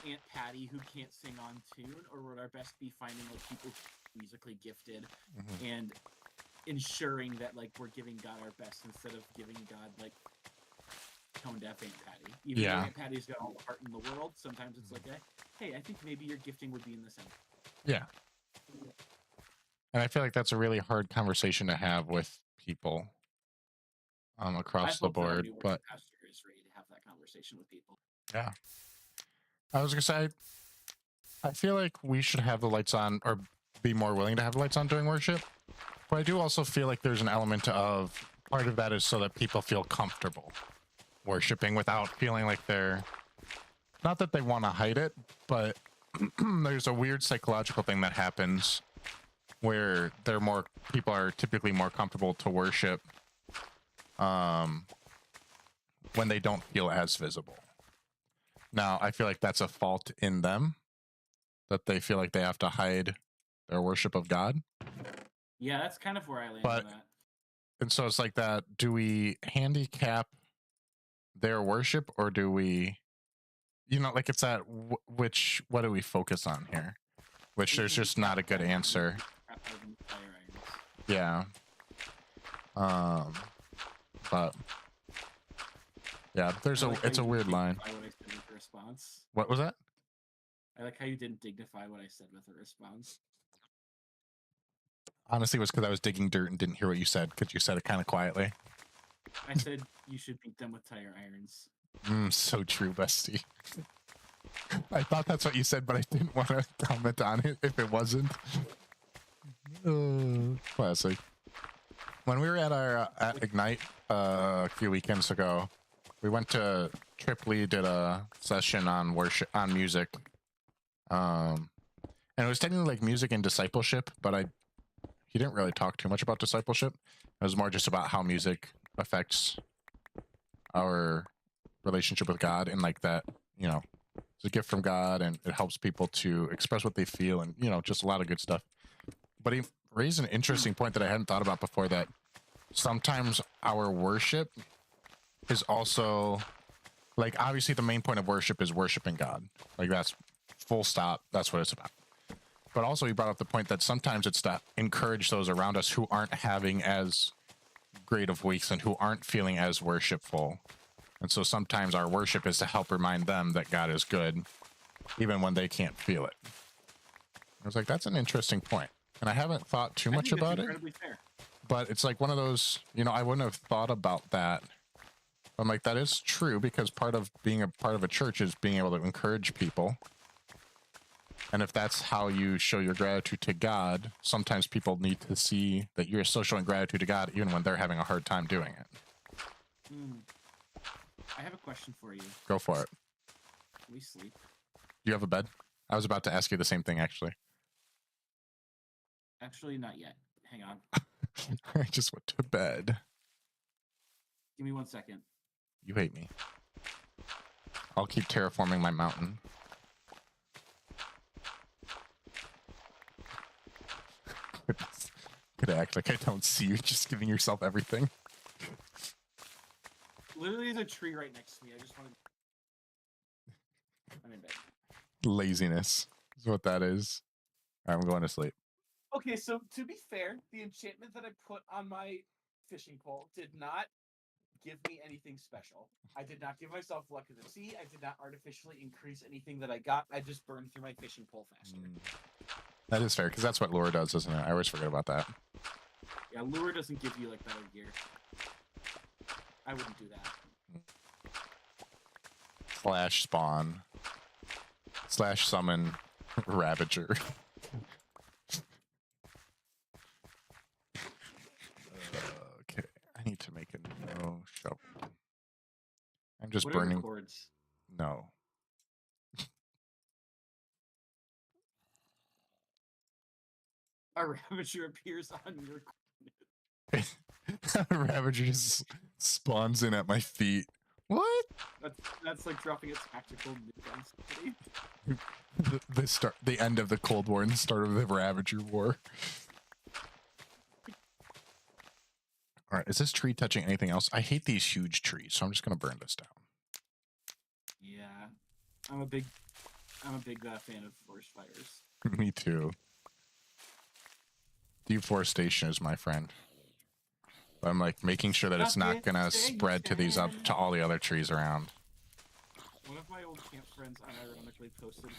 Aunt Patty who can't sing on tune, or would our best be finding like people musically gifted and ensuring that like we're giving God our best instead of giving God like tone deaf Aunt Patty? Even though Aunt Patty's got all the heart in the world, sometimes it's like, hey, I think maybe your gifting would be in the center. Yeah. And I feel like that's a really hard conversation to have with people across the board. But pastor is ready to have that conversation with people. Yeah. I was gonna say, I feel like we should have the lights on or be more willing to have lights on during worship. But I do also feel like there's an element of part of that is so that people feel comfortable worshiping without feeling like they're, not that they want to hide it, but there's a weird psychological thing that happens where people are typically more comfortable to worship when they don't feel as visible. Now, I feel like that's a fault in them, that they feel like they have to hide their worship of God. Yeah, that's kind of where I land on that. And so it's like that, do we handicap their worship, or do we, like it's that, what do we focus on here? Which there's just not a good answer. Yeah. But yeah, it's a weird line. What was that? I like how you didn't dignify what I said with a response. Honestly, it was because I was digging dirt and didn't hear what you said, because you said it kind of quietly. I said you should beat them with tire irons. So true, bestie. I thought that's what you said, but I didn't want to comment on it if it wasn't. Classic. When we were at our at Ignite a few weekends ago, we went to Tripoli, did a session on worship, on music. And it was technically like music and discipleship, but he didn't really talk too much about discipleship. It was more just about how music affects our relationship with God, and like that, it's a gift from God and it helps people to express what they feel, and just a lot of good stuff. But he raised an interesting point that I hadn't thought about before, that sometimes our worship is also, like, obviously the main point of worship is worshiping God. Like, that's full stop. That's what it's about. But also he brought up the point that sometimes it's to encourage those around us who aren't having as great of weeks and who aren't feeling as worshipful. And so sometimes our worship is to help remind them that God is good, even when they can't feel it. I was like, that's an interesting point. And I haven't thought too much about it. Fair. But it's like one of those, I wouldn't have thought about that. I'm like, that is true, because part of being a part of a church is being able to encourage people. And if that's how you show your gratitude to God, sometimes people need to see that you're still showing gratitude to God, even when they're having a hard time doing it. I have a question for you. Go for it. Can we sleep? Do you have a bed? I was about to ask you the same thing, actually. Actually, not yet. Hang on. I just went to bed. Give me 1 second. You hate me. I'll keep terraforming my mountain. Could act like I don't see you, just giving yourself everything. Literally, there's a tree right next to me. I just wanted. I'm in bed. Laziness is what that is. I'm going to sleep. Okay, so to be fair, the enchantment that I put on my fishing pole did not give me anything special. I did not give myself luck of the sea. I did not artificially increase anything that I got. I just burned through my fishing pole faster. That is fair, because that's what lure does, isn't it? I always forget about that. Yeah, lure doesn't give you, like, better gear. I wouldn't do that. Slash spawn. Slash summon Ravager. Okay, I need to make a no shovel. I'm just burning. Cords? No. A Ravager appears on your A Ravager just spawns in at my feet. What? That's like dropping a tactical nuke. The end of the Cold War and the start of the Ravager War. All right, is this tree touching anything else? I hate these huge trees, so I'm just gonna burn this down. Yeah, I'm a big fan of forest fires. Me too. Deforestation is my friend. But I'm like making sure that it's not gonna spread to all the other trees around. One of my old camp friends unironically posted an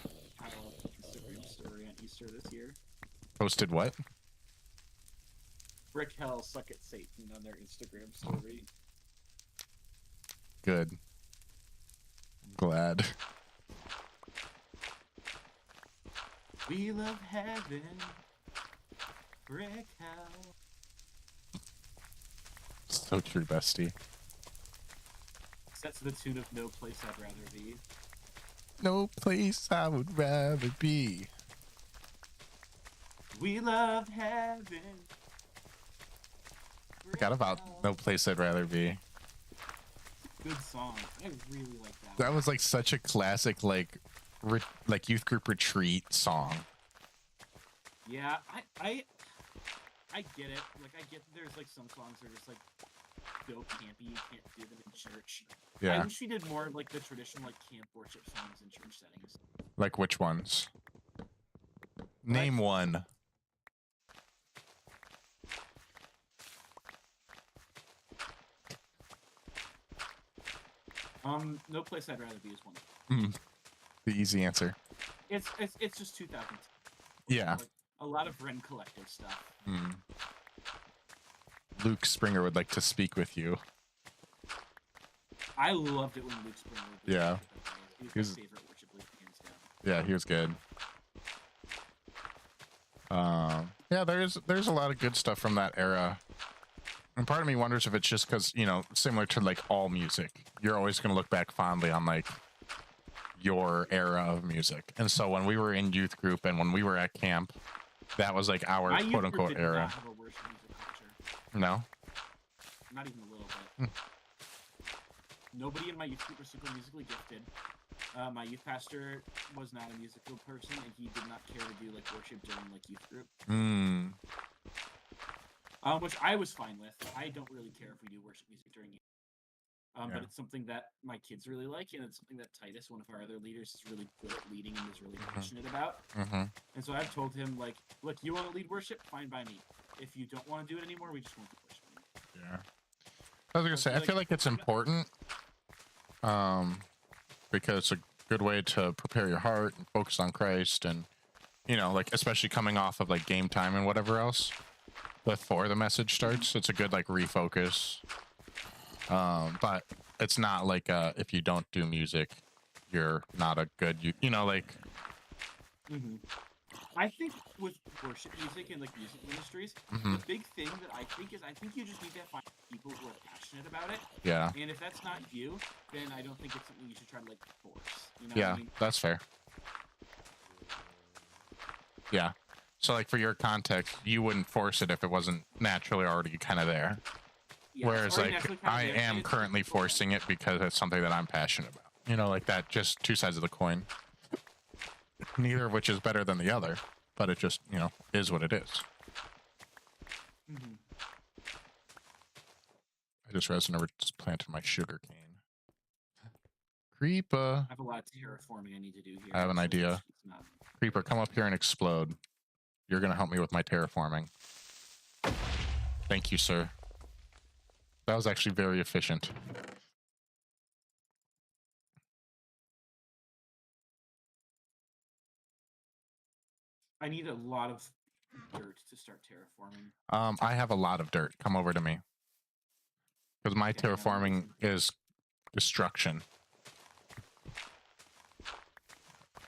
Instagram story on Easter this year. Posted what? Brick Hell Suck at Satan on their Instagram story. Good. I'm glad. We love heaven. brick house. So true, bestie. Sets the tune of No Place I'd Rather Be. No place I would rather be. We love heaven. Forgot about No Place I'd Rather Be. Good song. I really like that. That was like such a classic, like youth group retreat song. Yeah, I get it. Like, I get that there's like some songs that are just like so campy you can't do them in church. Yeah. I wish we did more of like the traditional like camp worship songs in church settings. Like which ones? Name one. No Place I'd Rather Be is one. The easy answer. It's just 2000. Yeah. Like, a lot of Ren Collective stuff. Luke Springer would like to speak with you. I loved it when Luke Springer would Yeah. He was my favorite worship leader, hands down. Yeah, he was good. Yeah, there's a lot of good stuff from that era. And part of me wonders if it's just because, you know, similar to like all music, you're always going to look back fondly on like your era of music. And so when we were in youth group and when we were at camp, that was like our quote unquote era. Not have a worship music culture. No? Not even a little bit. Nobody in my youth group was super musically gifted. My youth pastor was not a musical person, and he did not care to do like worship during like youth group. Which I was fine with. I don't really care if we do worship music during youth. But it's something that my kids really like, and it's something that Titus, one of our other leaders, is really good at leading and is really passionate about. And so I've told him, like, look, you want to lead worship? Fine by me. If you don't want to do it anymore, we just won't do worship anymore. Yeah. I was going to say, I feel like it's important because it's a good way to prepare your heart and focus on Christ and, you know, like, especially coming off of, like, game time and whatever else before the message starts. It's a good, like, refocus. But it's not like if you don't do music, you're not a good, you know, like. I think with worship music and like music ministries, the big thing that I think you just need to find people who are passionate about it. Yeah. And if that's not you, then I don't think it's something you should try to like force. You know Yeah, what I mean? that's fair. Yeah. So like for your context, you wouldn't force it if it wasn't naturally already kind of there. Yeah, whereas like I am currently forcing it because it's something that I'm passionate about. You know, like that, just two sides of the coin. Neither of which is better than the other, but it just, you know, is what it is. I just realized I never just planted my sugar cane. Creeper. I have a lot of terraforming I need to do here. I have an idea. Creeper, come up here and explode. You're going to help me with my terraforming. Thank you, sir. That was actually very efficient. I need a lot of dirt to start terraforming. I have a lot of dirt. Come over to me. Because my terraforming is destruction.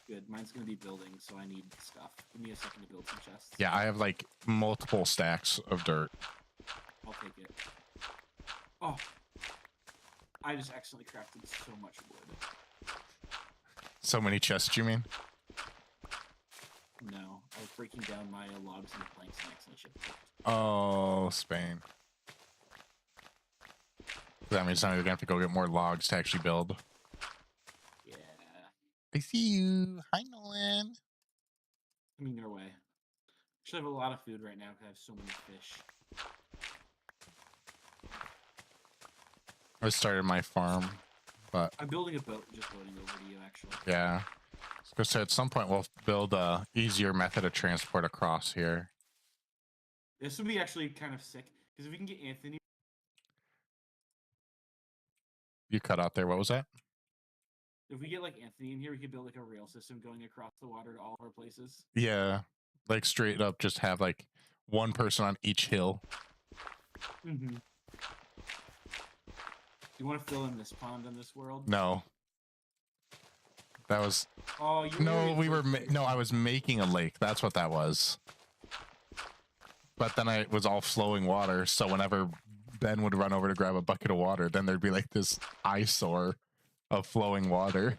Good. Mine's going to be building, so I need stuff. Give me a second to build some chests. Yeah, I have like multiple stacks of dirt. I'll take it. Oh. I just accidentally crafted so much wood. So many chests, you mean? No, I was breaking down my logs and planks and accidentally shipped it. Oh, Spain. That means now you're gonna have to go get more logs to actually build. Yeah. I see you. Hi, Nolan. Coming your way. Actually, I have a lot of food right now because I have so many fish. I started my farm, but I'm building a boat, just boating over to you, actually. Yeah. So at some point we'll build a easier method of transport across here. This would be actually kind of sick, because if we can get Anthony... You cut out there. What was that? If we get, like, Anthony in here, we could build, like, a rail system going across the water to all of our places. Yeah. Like, straight up just have, like, one person on each hill. Mm-hmm. You want to fill in this pond in this world? No. That was... Oh, you No, we were... No, I was making a lake. That's what that was. But then it was all flowing water, so whenever Ben would run over to grab a bucket of water, then there'd be like this eyesore of flowing water.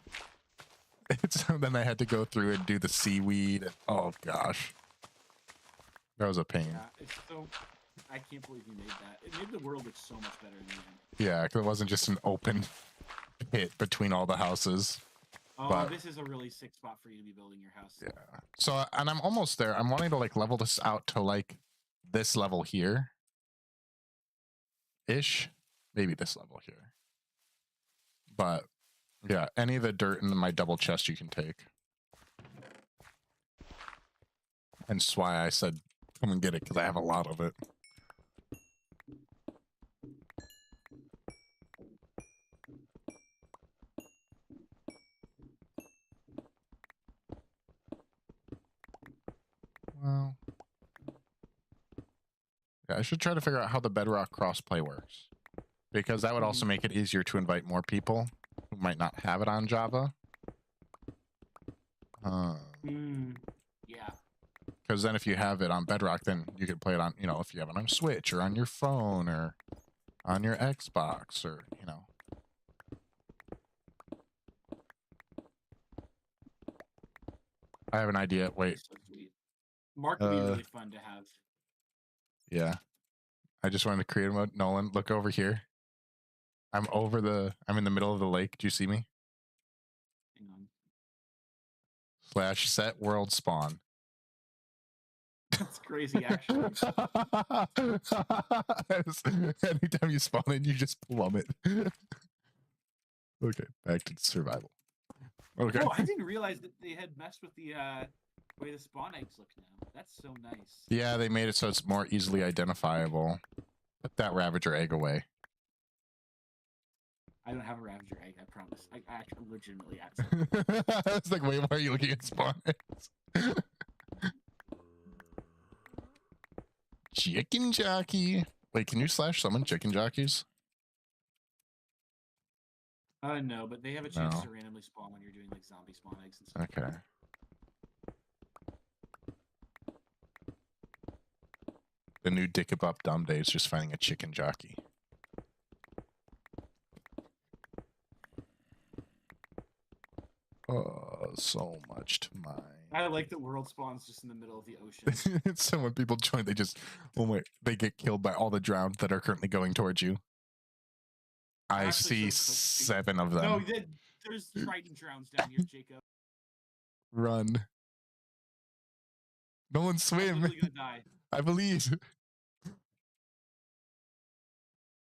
So then I had to go through and do the seaweed. Oh gosh, that was a pain. Yeah, it's so. I can't believe you made that. It made the world look so much better in the end. Yeah, because it wasn't just an open pit between all the houses. Oh, but this is a really sick spot for you to be building your house. Yeah. So, and I'm almost there. I'm wanting to like level this out to like this level here. Ish. Maybe this level here. But yeah, any of the dirt in my double chest you can take. Hence why I said come and get it, because I have a lot of it. Well, yeah, I should try to figure out how the bedrock crossplay works, because that would also make it easier to invite more people who might not have it on Java. Yeah. Because then if you have it on Bedrock, then you could play it on, you know, if you have it on Switch or on your phone or on your Xbox or, you know. I have an idea. Wait. So sweet. Mark would be really fun to have. Yeah. I just wanted to create a mode. Nolan, look over here. I'm in the middle of the lake. Do you see me? Hang on. / set world spawn. That's crazy, actually. Anytime you spawn in, you just plummet. Okay, back to survival. Okay. Oh, I didn't realize that they had messed with the way the spawn eggs look now. That's so nice. Yeah, they made it so it's more easily identifiable. Put that Ravager egg away. I don't have a Ravager egg, I promise. I actually legitimately had I was like, wait, why are you looking at spawn eggs? Chicken jockey. Wait, can you / summon chicken jockeys? No, but they have a chance to randomly spawn when you're doing like zombie spawn eggs and stuff. Okay. The new Dickabop Dumb Day is just finding a chicken jockey. Oh, so much to mine. I like that world spawns just in the middle of the ocean. So when people join, they just, they get killed by all the drowned that are currently going towards you. I see 7 of them. No, there's trident drowns down here, Jacob. Run. No one swim. I'm literally gonna die. I believe.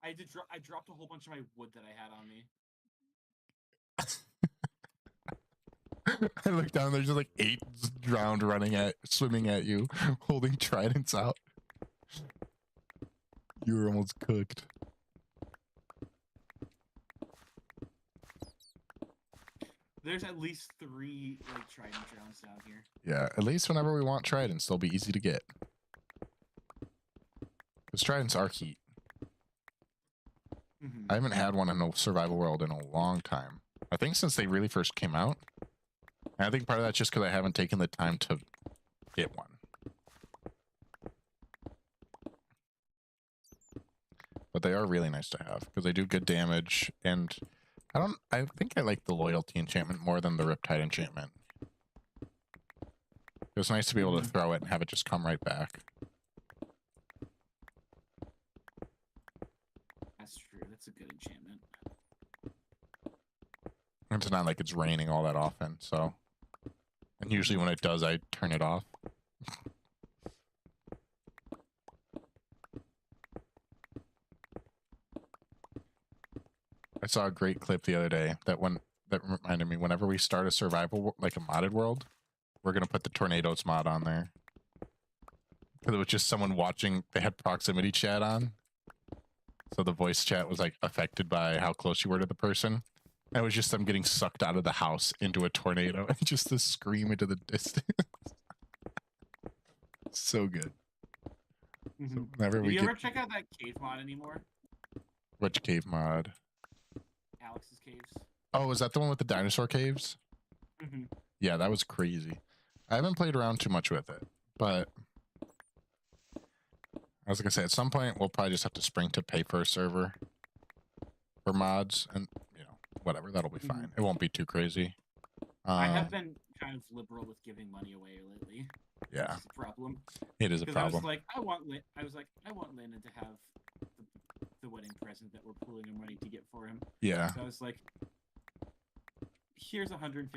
I dropped a whole bunch of my wood that I had on me. I look down, there's just like 8 drowned swimming at you, holding tridents out. You were almost cooked. There's at least 3 like trident drowns down here. Yeah, at least whenever we want tridents, they'll be easy to get. Because tridents are heat. I haven't had one in a survival world in a long time. I think since they really first came out. And I think part of that's just because I haven't taken the time to get one. But they are really nice to have because they do good damage, and I think I like the loyalty enchantment more than the Riptide enchantment. It was nice to be able to throw it and have it just come right back. That's true. That's a good enchantment. And it's not like it's raining all that often, so. And usually when it does, I turn it off. I saw a great clip the other day that reminded me, whenever we start a survival, like a modded world, we're going to put the tornadoes mod on there. Because it was just someone watching, they had proximity chat on. So the voice chat was like affected by how close you were to the person. And it was just them getting sucked out of the house into a tornado. And just the scream into the distance. So good. So Did you ever check out that cave mod anymore? Which cave mod? Alex's caves. Oh, is that the one with the dinosaur caves? Yeah, that was crazy. I haven't played around too much with it, but I was gonna say, at some point we'll probably just have to spring to pay for a server for mods, and whatever, that'll be fine. It won't be too crazy. I have been kind of liberal with giving money away lately. Yeah, it's a problem. It is a problem. I want Landon to have the wedding present that we're pooling our money to get for him. Yeah. So I was like, here's $150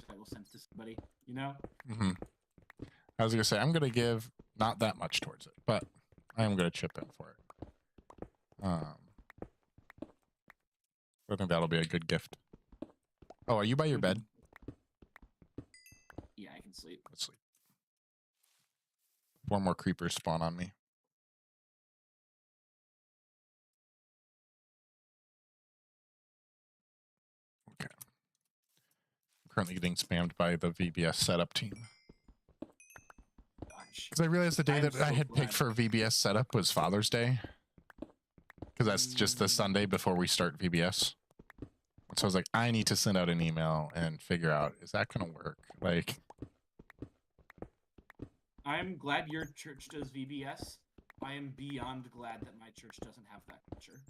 I will send to somebody. I was gonna say, I'm gonna give not that much towards it, but I am gonna chip in for it. I think that'll be a good gift. Oh, are you by your bed? Yeah, I can sleep. Let's sleep. 4 more creepers spawn on me. Okay. I'm currently getting spammed by the VBS setup team. Because I realized the day that I had picked for VBS setup was Father's Day. Because that's just the Sunday before we start VBS. So I was like, I need to send out an email and figure out, is that going to work? Like, I'm glad your church does VBS. I am beyond glad that my church doesn't have that culture.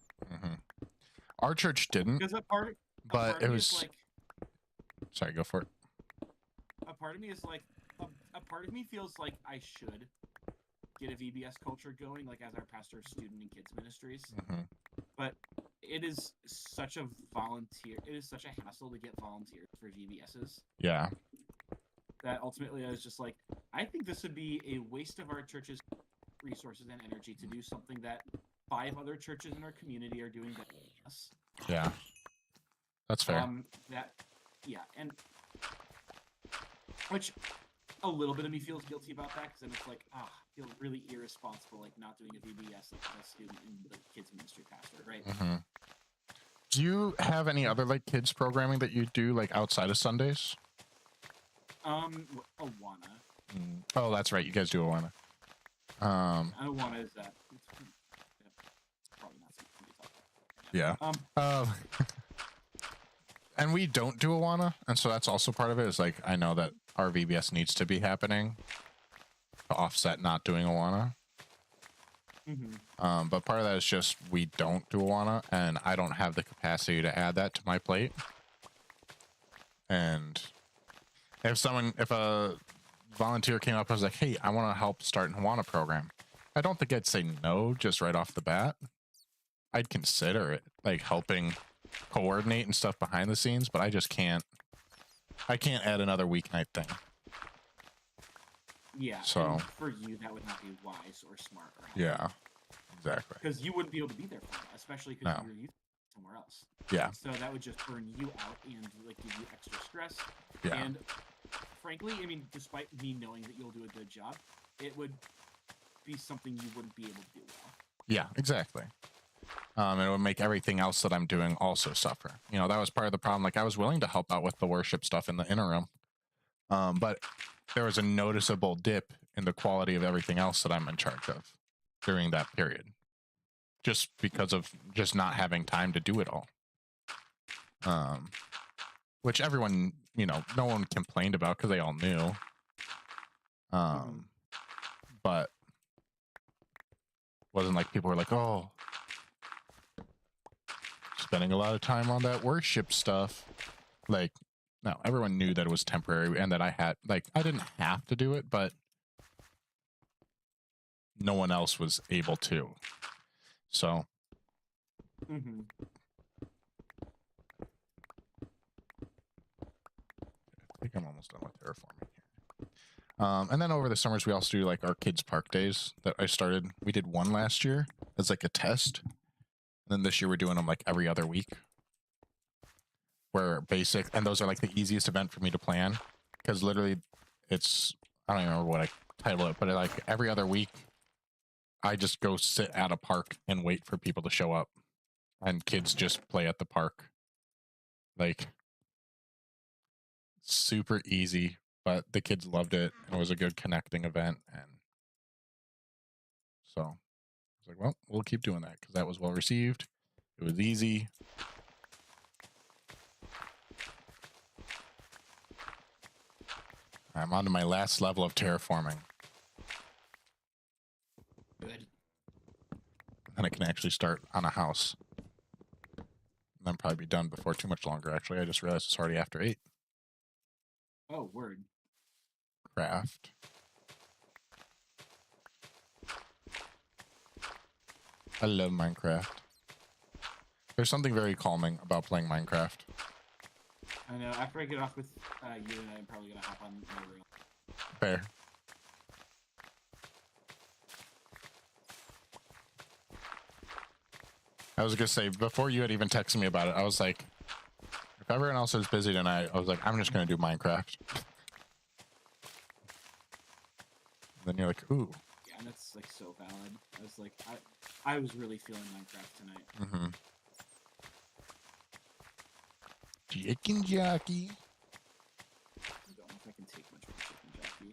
Our church didn't. Because but it was like, sorry, go for it. A part of me is like, a part of me feels like I should get a VBS culture going, like as our pastor of student and kids ministries. But it is such a hassle to get volunteers for VBSs. Yeah. That ultimately I was just like, I think this would be a waste of our church's resources and energy to do something that 5 other churches in our community are doing better than us. Yeah. That's fair. And which a little bit of me feels guilty about that, because then it's like, I feel really irresponsible, like not doing a VBS like a student in the kids ministry pastor, right? Do you have any other like kids programming that you do like outside of Sundays? Awana. Oh, that's right. You guys do Awana. Awana is that. Probably not something we talk about. Yeah. And we don't do Awana, and so that's also part of it. Is like, I know that our VBS needs to be happening to offset not doing Awana. But part of that is just we don't do Awana, and I don't have the capacity to add that to my plate. And if a volunteer came up and was like, hey, I want to help start an Awana program, I don't think I'd say no just right off the bat. I'd consider it, like helping coordinate and stuff behind the scenes, but I just can't. I can't add another weeknight thing. Yeah. So for you, that would not be wise or smart. Yeah. Exactly. Because you wouldn't be able to be there for that, especially because you're youth somewhere else. Yeah. So that would just burn you out and like give you extra stress. Yeah. And frankly, I mean, despite me knowing that you'll do a good job, it would be something you wouldn't be able to do well. Yeah, exactly. And it would make everything else that I'm doing also suffer. That was part of the problem. Like, I was willing to help out with the worship stuff in the interim, but there was a noticeable dip in the quality of everything else that I'm in charge of during that period, just because of just not having time to do it all. Which everyone, no one complained about because they all knew. But wasn't like people were like, oh, spending a lot of time on that worship stuff. Like, no, everyone knew that it was temporary and that I didn't have to do it, but no one else was able to. So. I think I'm almost done with terraforming here. And then over the summers, we also do like our kids' park days that I started. We did one last year as like a test. And then this year we're doing them like every other week. Where and those are like the easiest event for me to plan. Because literally I don't even remember what I title it, but like every other week, I just go sit at a park and wait for people to show up. And kids just play at the park. Like, super easy, but the kids loved it, and it was a good connecting event. And so I was like, well, we'll keep doing that because that was well received. It was easy. I'm on to my last level of terraforming. Good. actually start on a house. And then probably be done before too much longer, actually. I just realized it's already after 8. Oh, word. Craft. I love Minecraft. There's something very calming about playing Minecraft. I know. After I get off with you and I'm probably going to hop on my rail. Fair. I was going to say, before you had even texted me about it, I was like, if everyone else is busy tonight, I was like, I'm just going to do Minecraft. Then you're like, ooh. Yeah, and that's like so valid. I was like, I was really feeling Minecraft tonight. Mm-hmm. Chicken jockey. I don't know if I can take much more chicken jockey.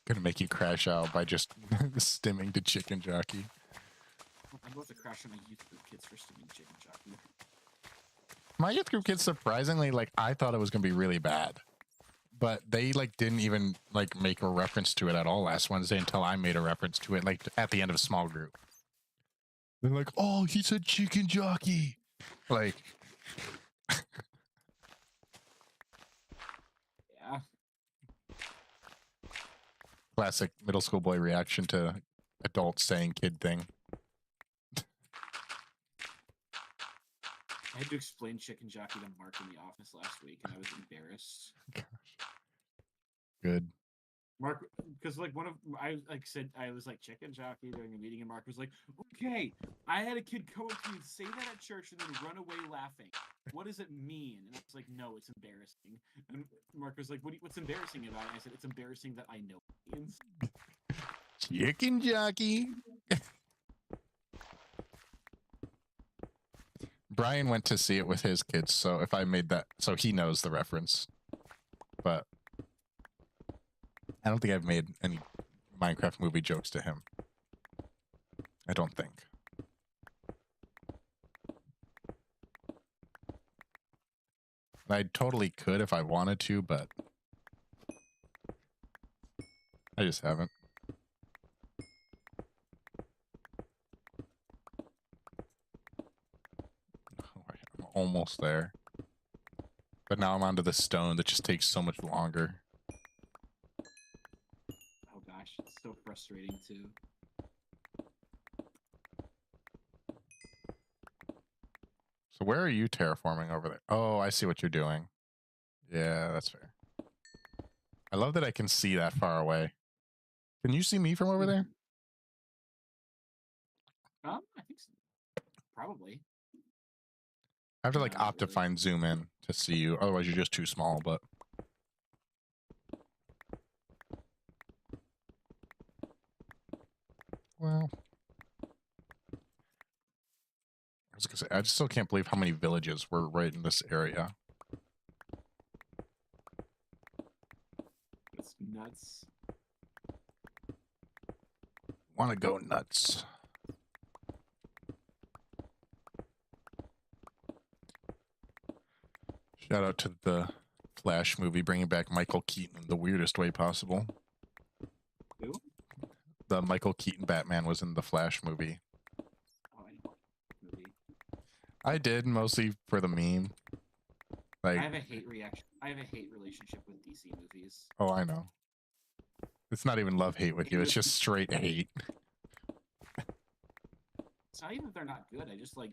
Gonna make you crash out by just stimming to chicken jockey. I'm about to crash on my youth group kids for stimming chicken jockey. My youth group kids, surprisingly, like, I thought it was gonna be really bad. But they, like, didn't even, like, make a reference to it at all last Wednesday until I made a reference to it, like, at the end of a small group. They're like, oh, he said chicken jockey. Like. Yeah. Classic middle school boy reaction to adults saying kid thing. I had to explain chicken jockey to Mark in the office last week, and I was embarrassed. Gosh. Good. Mark, because like I said I was like chicken jockey during a meeting, and Mark was like, "Okay, I had a kid come up to me and say that at church, and then run away laughing. What does it mean?" And I was like, "No, it's embarrassing." And Mark was like, "What's embarrassing about it?" And I said, "It's embarrassing that I know what it means." Chicken jockey. Brian went to see it with his kids, so if I made that, so he knows the reference. But I don't think I've made any Minecraft movie jokes to him. I don't think. I totally could if I wanted to, but I just haven't. I'm almost there. But now I'm onto the stone that just takes so much longer. Oh gosh, it's so frustrating too. So where are you terraforming over there? Oh, I see what you're doing. Yeah, that's fair. I love that I can see that far away. Can you see me from over there? I think so. Probably. I have to like Optifine zoom in to see you. Otherwise, you're just too small, but. Well. I was gonna say, I still can't believe how many villages were right in this area. It's nuts. Want to go nuts. Shout out to the Flash movie, bringing back Michael Keaton in the weirdest way possible. Who? The Michael Keaton Batman was in the Flash movie. Oh, I know. Movie. I did, mostly for the meme. Like, I have a hate reaction. I have a hate relationship with DC movies. Oh, I know. It's not even love-hate with you. It's just straight hate. It's not even that they're not good. I just like...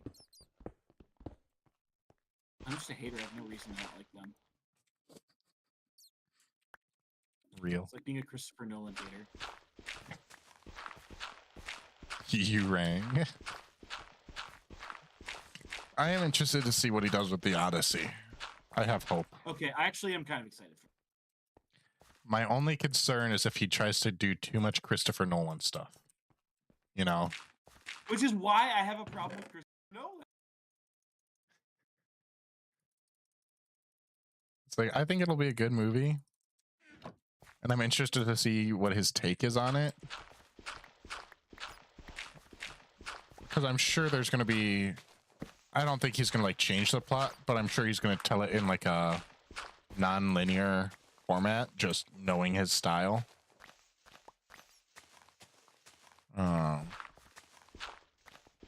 I'm just a hater. I have no reason to not like them. Real. It's like being a Christopher Nolan hater. You rang. I am interested to see what he does with the Odyssey. I have hope. Okay, I actually am kind of excited for it. My only concern is if he tries to do too much Christopher Nolan stuff. You know? Which is why I have a problem with Christopher Nolan. It's like, I think it'll be a good movie. And I'm interested to see what his take is on it. Because I'm sure there's going to be... I don't think he's going to, like, change the plot, but I'm sure he's going to tell it in, like, a non-linear format, just knowing his style.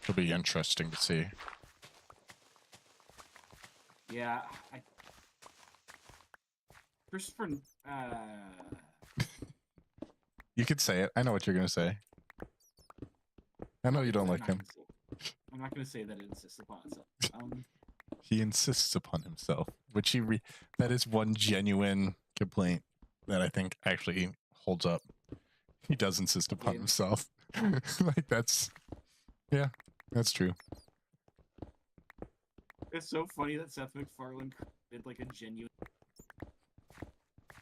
It'll be interesting to see. Yeah, Christopher. You could say it. I know what you're gonna say. I know you don't like him. I'm not gonna say that it insists upon itself. He insists upon himself, which that is one genuine complaint that I think actually holds up. He does insist upon himself. Like that's true. It's so funny that Seth MacFarlane did like a genuine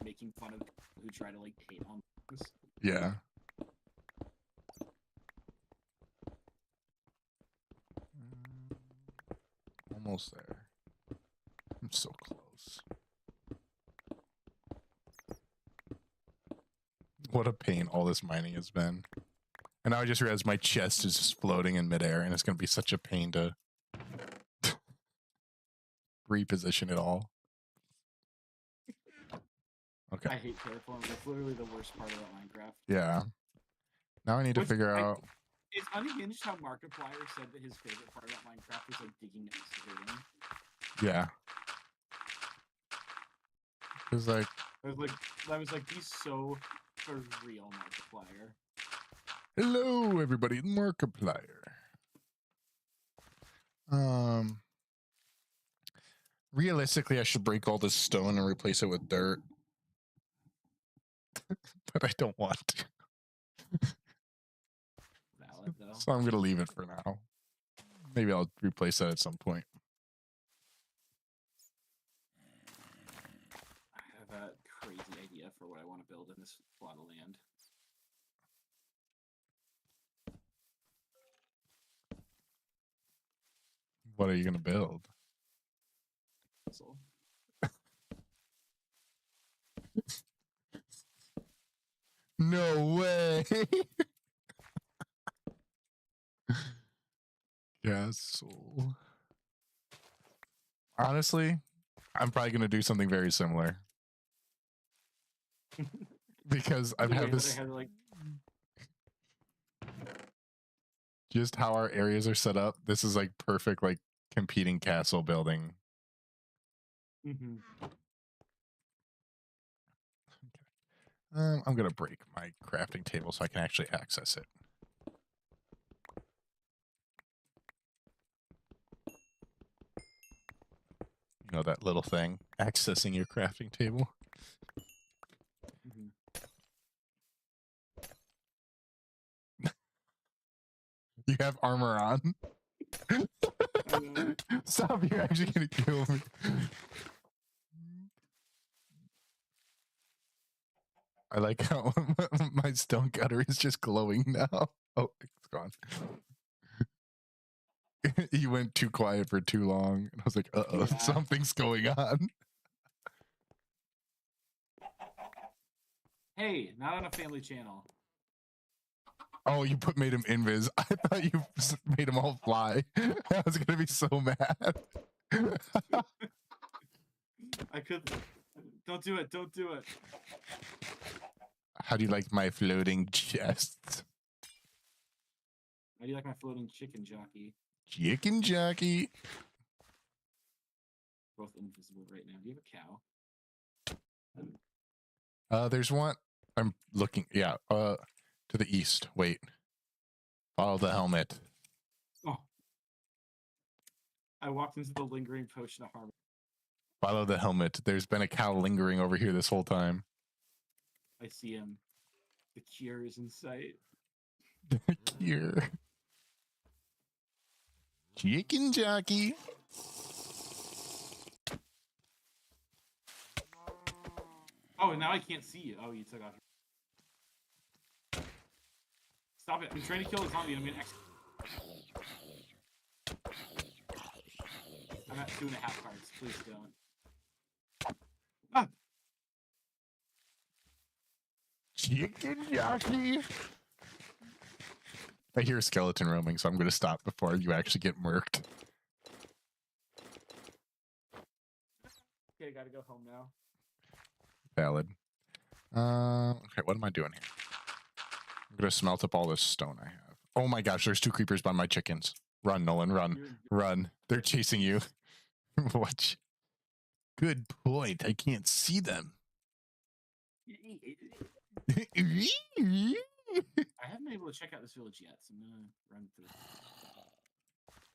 making fun of people who try to like hate on this. Yeah. Almost there. I'm so close. What a pain all this mining has been. And now I just realized my chest is just floating in midair, and it's going to be such a pain to reposition it all. Okay. I hate terraforming. That's literally the worst part about Minecraft. Yeah. Now I need to figure out... It's unhinged how Markiplier said that his favorite part about Minecraft was like digging and excavating. Yeah. It was like... I was like, he's so for real, Markiplier. Hello, everybody. Markiplier. Realistically, I should break all this stone and replace it with dirt. But I don't want to. Valid, though. So I'm going to leave it for now. Maybe I'll replace that at some point. I have a crazy idea for what I want to build in this plot of land. What are you going to build? So. No way. Castle. Honestly, I'm probably going to do something very similar. Because I've had this... Just how our areas are set up, this is like perfect, like competing castle building. Mm-hmm. Okay. I'm gonna break my crafting table so I can actually access it. You know that little thing, accessing your crafting table. Mm-hmm. You have armor on. Stop, you're actually gonna kill me. I like how my stone cutter is just glowing now. Oh, it's gone. He went too quiet for too long. And I was like, uh-oh, yeah. Something's going on. Hey, not on a family channel. Oh, you made him invis. I thought you made him all fly. I was gonna be so mad. I could. Don't do it. Don't do it. How do you like my floating chests? How do you like my floating chicken jockey? Chicken jockey. Both invisible right now. Do you have a cow? There's one. I'm looking. Yeah. To the east. Wait. Follow the helmet. Oh. I walked into the lingering potion of harmony. Follow the helmet. There's been a cow lingering over here this whole time. I see him. The cure is in sight. The cure. Chicken jockey. Oh, now I can't see you. Oh, you took off your... Stop it. I'm trying to kill the zombie. I'm going to I'm at 2.5 hearts. Please don't. Ah! Chicken jockey. I hear a skeleton roaming, so I'm going to stop before you actually get murked. Okay, I gotta go home now. Valid. Okay, what am I doing here? I'm gonna smelt up all this stone I have. Oh my gosh, there's 2 creepers by my chickens. Run, Nolan, run. Run. They're chasing you. Watch. Good point. I can't see them. I haven't been able to check out this village yet, so I'm gonna run through.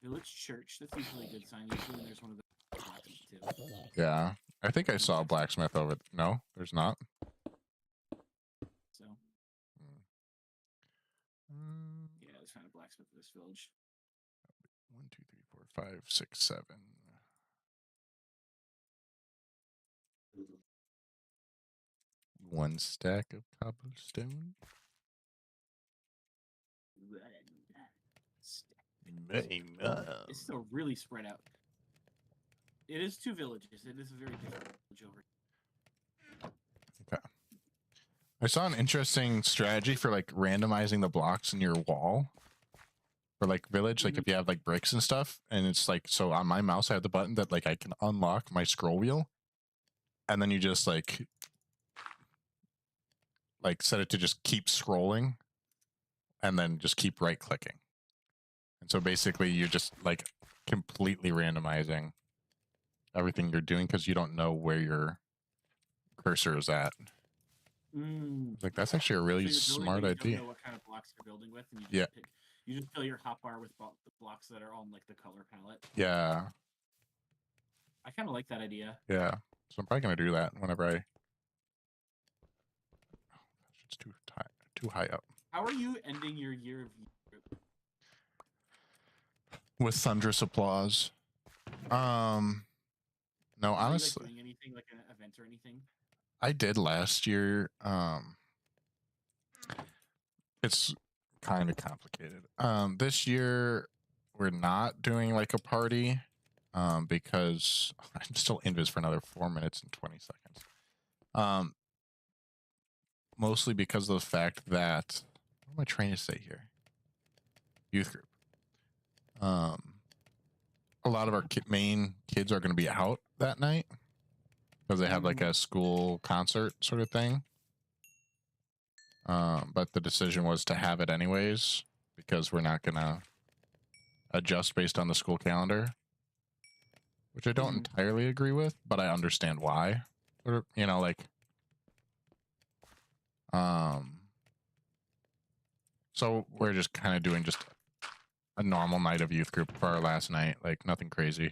Village church. That's usually a good sign. Usually there's one of the blacksmiths too. Yeah. I think I saw a blacksmith over. No, there's not. So. Yeah, there's kind of blacksmith in this village. 1, 2, 3, 4, 5, 6, 7. One stack of cobblestone. It's still really spread out. It is 2 villages. It is a very different village over here. Okay. I saw an interesting strategy for like randomizing the blocks in your wall for like village. Like if you have like bricks and stuff, and it's like, so on my mouse, I have the button that like I can unlock my scroll wheel, and then you just like set it to just keep scrolling and then just keep right clicking. And so basically you're just like completely randomizing everything you're doing because you don't know where your cursor is at. Like that's actually a really smart idea. You don't know what kind of blocks you're building with, and you just you just fill your hotbar with the blocks that are on like the color palette. Yeah. I kind of like that idea. Yeah. So I'm probably gonna do that whenever I. It's too high up. How are you ending your year of group? With thunderous applause. No, honestly. Are you, like, doing anything like an event or anything? I did last year. It's kind of complicated. This year we're not doing like a party. Because I'm still invis for another 4 minutes and 20 seconds. Mostly because of the fact that what am I trying to say here? Youth group. A lot of our main kids are going to be out that night because they have like a school concert sort of thing. But the decision was to have it anyways because we're not going to adjust based on the school calendar, which I don't entirely agree with, but I understand why. Or, you know, like, so we're just kind of doing just a normal night of youth group for our last night, like nothing crazy.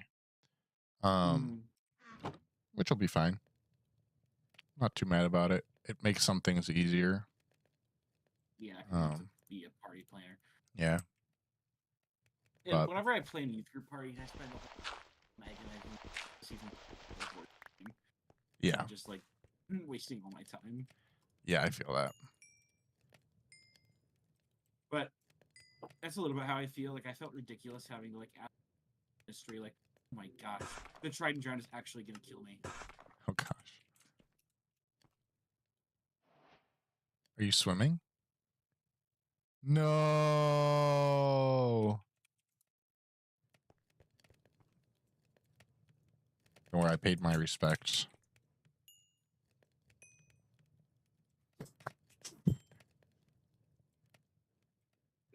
Which will be fine. Not too mad about it. It makes some things easier. Yeah, I can be a party planner. Yeah. And whenever I plan youth group parties, I spend agonizing season. Yeah. Just like wasting all my time. Yeah, I feel that. But that's a little bit how I feel. Like I felt ridiculous having like history. Like, oh my gosh, the Trident Drown is actually gonna kill me. Oh gosh. Are you swimming? No. Don't worry, I paid my respects.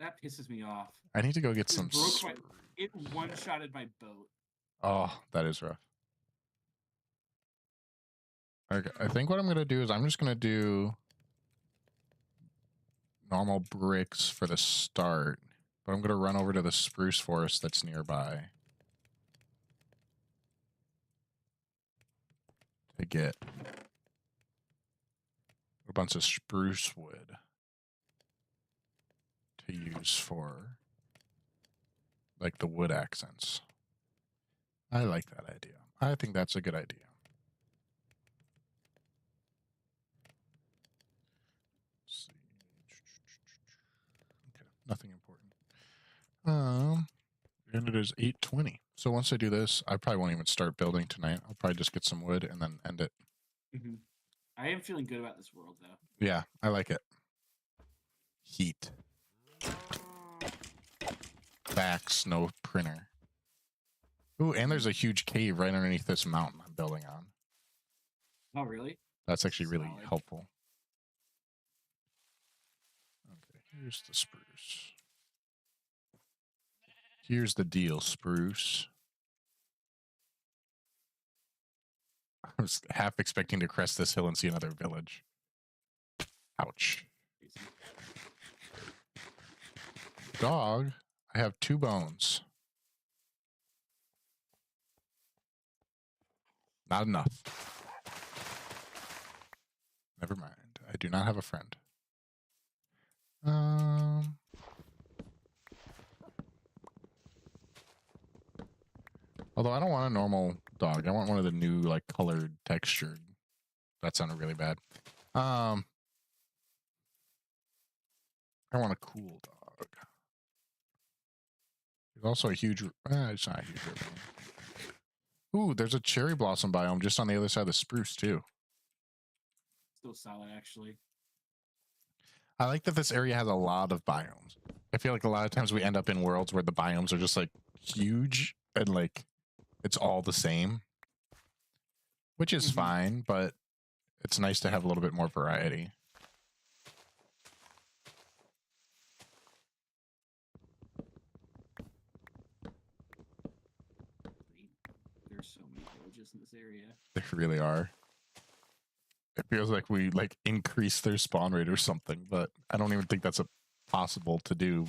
That pisses me off. I need to go get some. It one-shotted my boat. Oh, that is rough. Okay, I think what I'm gonna do is I'm just gonna do normal bricks for the start, but I'm gonna run over to the spruce forest that's nearby to get a bunch of spruce wood to use for like the wood accents. I like that idea. I think that's a good idea. Let's see. Okay, nothing important. And it is 8:20. So once I do this, I probably won't even start building tonight. I'll probably just get some wood and then end it. I am feeling good about this world, though. Yeah, I like it. Heat. Facts, no printer. Ooh, and there's a huge cave right underneath this mountain I'm building on. Oh, really? That's actually really helpful. Okay, Here's the spruce. Here's the deal, spruce. I was half expecting to crest this hill and see another village. Ouch. Dog, I have 2 bones. Not enough. Never mind. I do not have a friend. Although I don't want a normal dog. I want one of the new, like, colored, textured. That sounded really bad. I want a cool dog. There's also a huge... it's not a huge ribbon. Ooh, there's a cherry blossom biome just on the other side of the spruce, too. Still solid, actually. I like that this area has a lot of biomes. I feel like a lot of times we end up in worlds where the biomes are just, like, huge and, like, it's all the same. Which is fine, but it's nice to have a little bit more variety. There's so many villages in this area. There really are. It feels like we like increase their spawn rate or something, but I don't even think that's possible to do.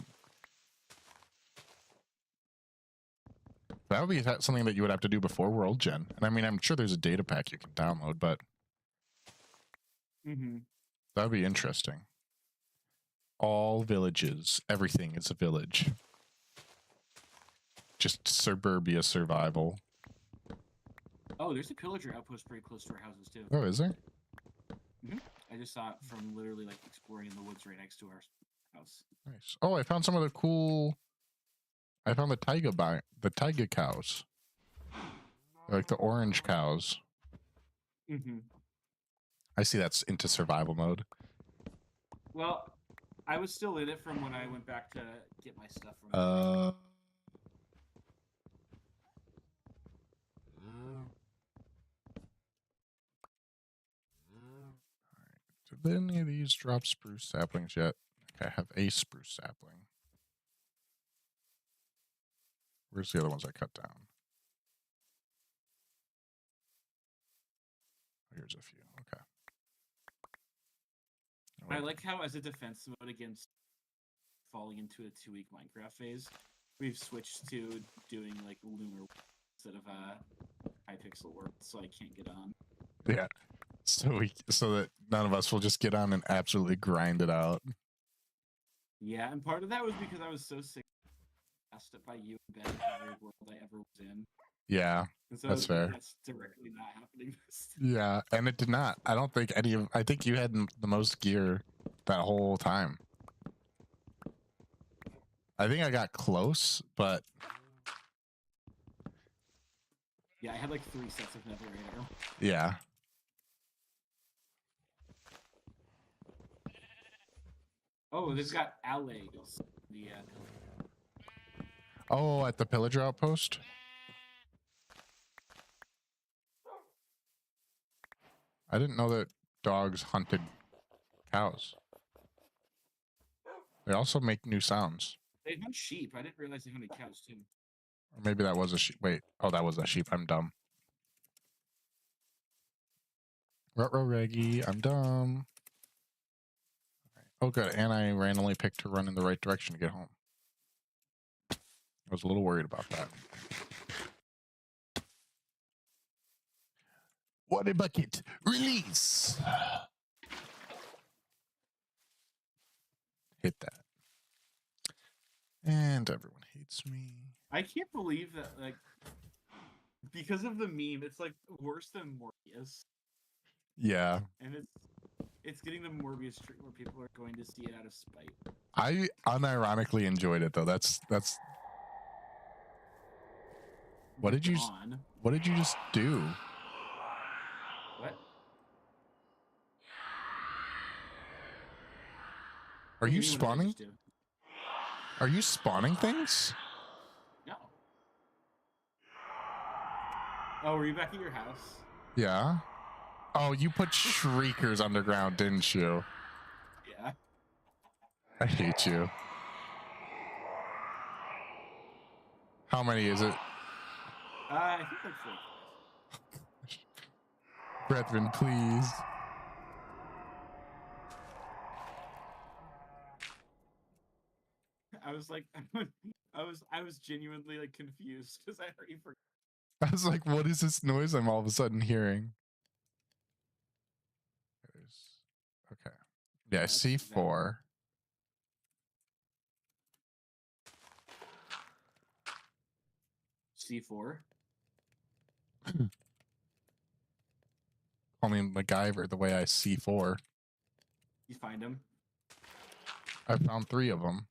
That would be something that you would have to do before World Gen. And I mean, I'm sure there's a data pack you can download, but that would be interesting. All villages, everything is a village. Just suburbia survival. Oh, there's a pillager outpost very close to our houses too. Oh, is there? I just saw it from literally like exploring in the woods right next to our house. Nice. Oh, I found some of the cool. I found the taiga cows. Like the orange cows. I see that's into survival mode. Well, I was still in it from when I went back to get my stuff from Did any of these drop spruce saplings yet? Okay, I have a spruce sapling. Where's the other ones I cut down? Here's a few. Okay. I like how, as a defense mode against falling into a 2-week Minecraft phase, we've switched to doing like lunar instead of high pixel work, so I can't get on. Yeah. So that none of us will just get on and absolutely grind it out. Yeah, and part of that was because I was so sick of by you and Ben every world I ever was in. Yeah, and so that's fair. That's directly not happening this time. Yeah, and it did not. I don't think I think you had the most gear that whole time. I think I got close, but... Yeah, I had like 3 sets of netherite arrow. Yeah. Oh, they've got allays. Oh, at the pillager outpost? I didn't know that dogs hunted cows. They also make new sounds. They hunt sheep. I didn't realize they hunted cows too. Or maybe that was a sheep. Wait. Oh, that was a sheep. I'm dumb. Ruh-roh, Reggie. I'm dumb. Oh, good. And I randomly picked to run in the right direction to get home. I was a little worried about that. Water bucket. Release. Hit that. And everyone hates me. I can't believe that, like, because of the meme, it's like worse than Morbius. Yeah. And it's getting the Morbius treatment where people are going to see it out of spite. I unironically enjoyed it though. That's What did you just do? What? Are you spawning? Are you spawning things? No. Oh, were you back at your house? Yeah. Oh, you put shriekers underground, didn't you? Yeah. I hate you. How many is it? I think like 4 or 5. Brethren, please. I was like, I was genuinely like confused because I already forgot. I was like, what is this noise I'm all of a sudden hearing? Okay. Yeah, C4. C4. Call me MacGyver the way I C4. You find them? I found 3 of them.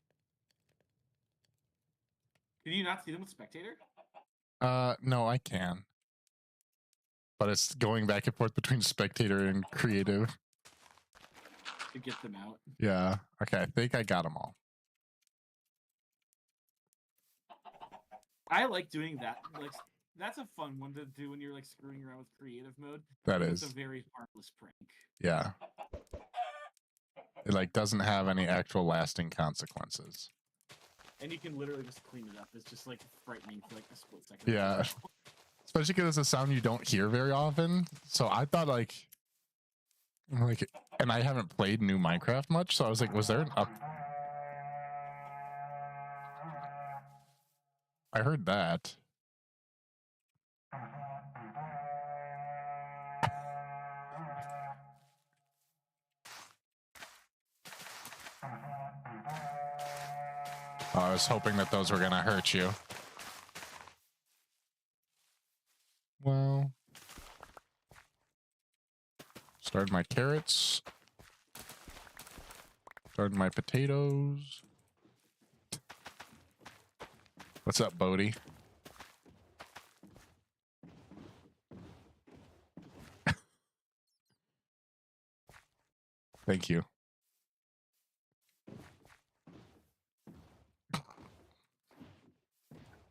Can you not see them with Spectator? No, I can. But it's going back and forth between Spectator and Creative. To get them out. Yeah. Okay, I think I got them all. I like doing that. Like, that's a fun one to do when you're like screwing around with creative mode. That is. It's a very harmless prank. Yeah. It like doesn't have any actual lasting consequences. And you can literally just clean it up. It's just like frightening for like a split second. Yeah. Especially because it's a sound you don't hear very often. So I thought like, and I haven't played new Minecraft much. So I was like, was there an up? I heard that. I was hoping that those were going to hurt you. Well, started my carrots. Started my potatoes. What's up, Bodie? Thank you.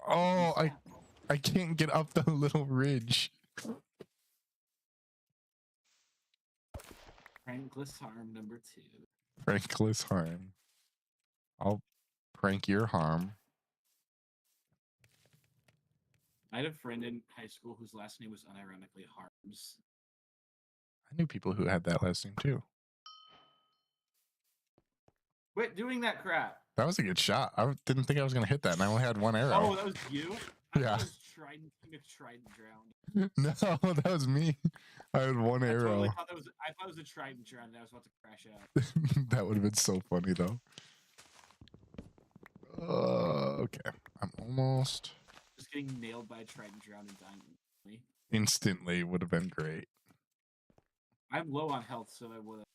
Oh, I can't get up the little ridge. Prankless harm number 2. Prankless harm. I'll prank your harm. I had a friend in high school whose last name was unironically Harms. I knew people who had that last name too. Quit doing that crap. That was a good shot. I didn't think I was going to hit that, and I only had 1 arrow. Oh, that was you? Yeah. I was Trident drowned. No, that was me. I had 1 arrow. I thought it was a Trident drowned, and I was about to crash out. That would have been so funny, though. Okay. I'm almost... Just getting nailed by a Trident drowned and dying instantly. Instantly would have been great. I'm low on health, so I would have.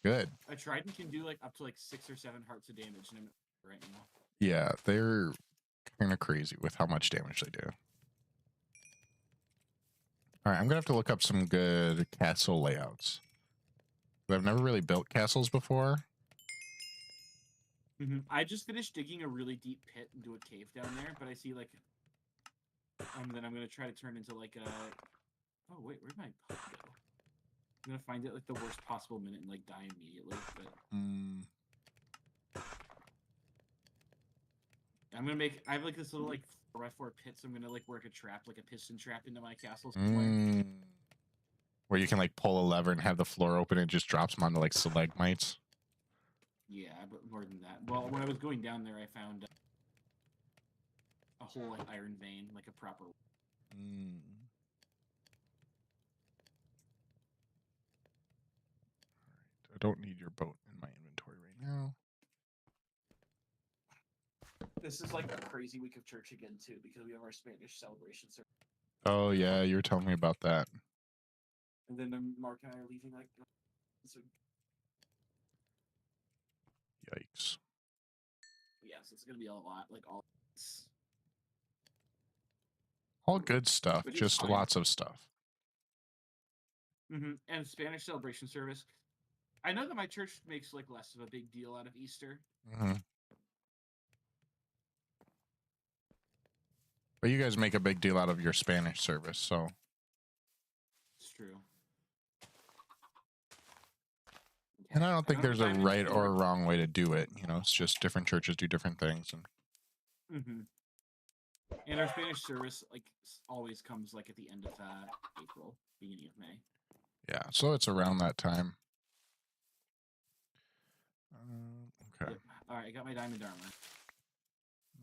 Good. A Trident can do like up to like 6 or 7 hearts of damage, and I'm right now. Yeah, they're kind of crazy with how much damage they do. All right, I'm gonna have to look up some good castle layouts. I've never really built castles before. I just finished digging a really deep pit into a cave down there, but I see like, then I'm gonna try to turn into like a. Oh wait, where'd my pup go? I'm gonna find it like the worst possible minute and like die immediately. But I'm gonna make. I have like this little like 4x4 pit, so I'm gonna like work a trap, like a piston trap, into my castle. Where you can like pull a lever and have the floor open and it just drops them onto like stalagmites. Yeah, but more than that. Well, when I was going down there, I found a whole like iron vein, like a proper. I don't need your boat in my inventory right now. This is like a crazy week of church again too, because we have our Spanish celebration service. Oh yeah, you were telling me about that. And then Mark and I are leaving like. So... Yikes. Yeah, so it's gonna be a lot, like all good stuff, just lots of stuff. And Spanish celebration service. I know that my church makes like less of a big deal out of Easter. But you guys make a big deal out of your Spanish service, so. It's true. And I don't think there's a right or a wrong way to do it. You know, it's just different churches do different things. And and our Spanish service always comes at the end of April, beginning of May. Yeah, so it's around that time. Okay. Yep. All right, I got my diamond armor.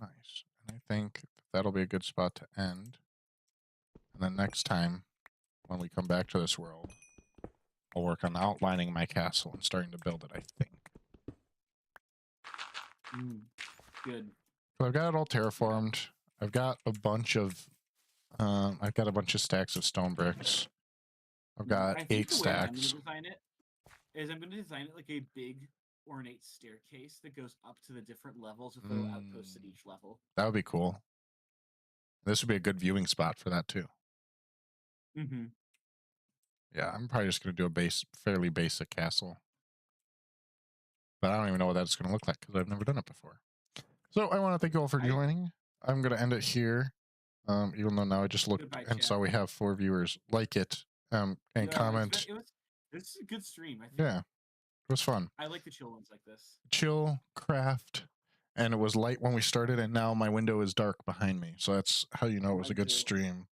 Nice. And I think that'll be a good spot to end. And then next time, when we come back to this world, I'll work on outlining my castle and starting to build it, I think. Good. So I've got it all terraformed. I've got a bunch of stacks of stone bricks. I've got 8 stacks. I'm going to design it like a big ornate staircase that goes up to the different levels with little outposts at each level. That would be cool. This would be a good viewing spot for that too. Yeah, I'm probably just going to do a fairly basic castle. But I don't even know what that's going to look like because I've never done it before. So I want to thank you all for joining. I'm going to end it here. Even though now I just looked and saw we have 4 viewers. Like it and comment. This is a good stream, I think. Yeah, it was fun. I like the chill ones like this. Chill, craft, and it was light when we started, and now my window is dark behind me. So that's how you know it was a good stream.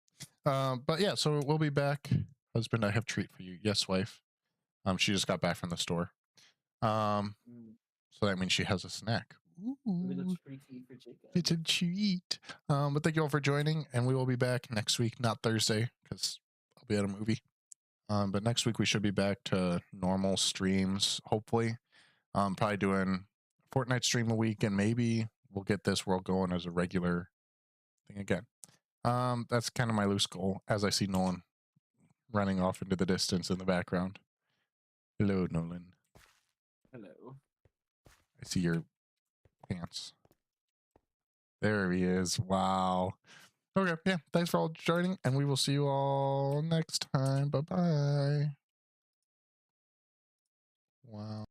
But yeah, so we'll be back. Husband, I have a treat for you. Yes, wife. She just got back from the store. So that means she has a snack. Ooh, it's a treat. But thank you all for joining, and we will be back next week, not Thursday, because I'll be at a movie. But next week we should be back to normal streams, hopefully. Probably doing a Fortnite stream a week, and maybe we'll get this world going as a regular thing again. That's kind of my loose goal, as I see Nolan running off into the distance in the background. Hello, Nolan. Hello. I see your pants. There he is. Wow. Okay, yeah, thanks for all joining, and we will see you all next time. Bye-bye. Wow.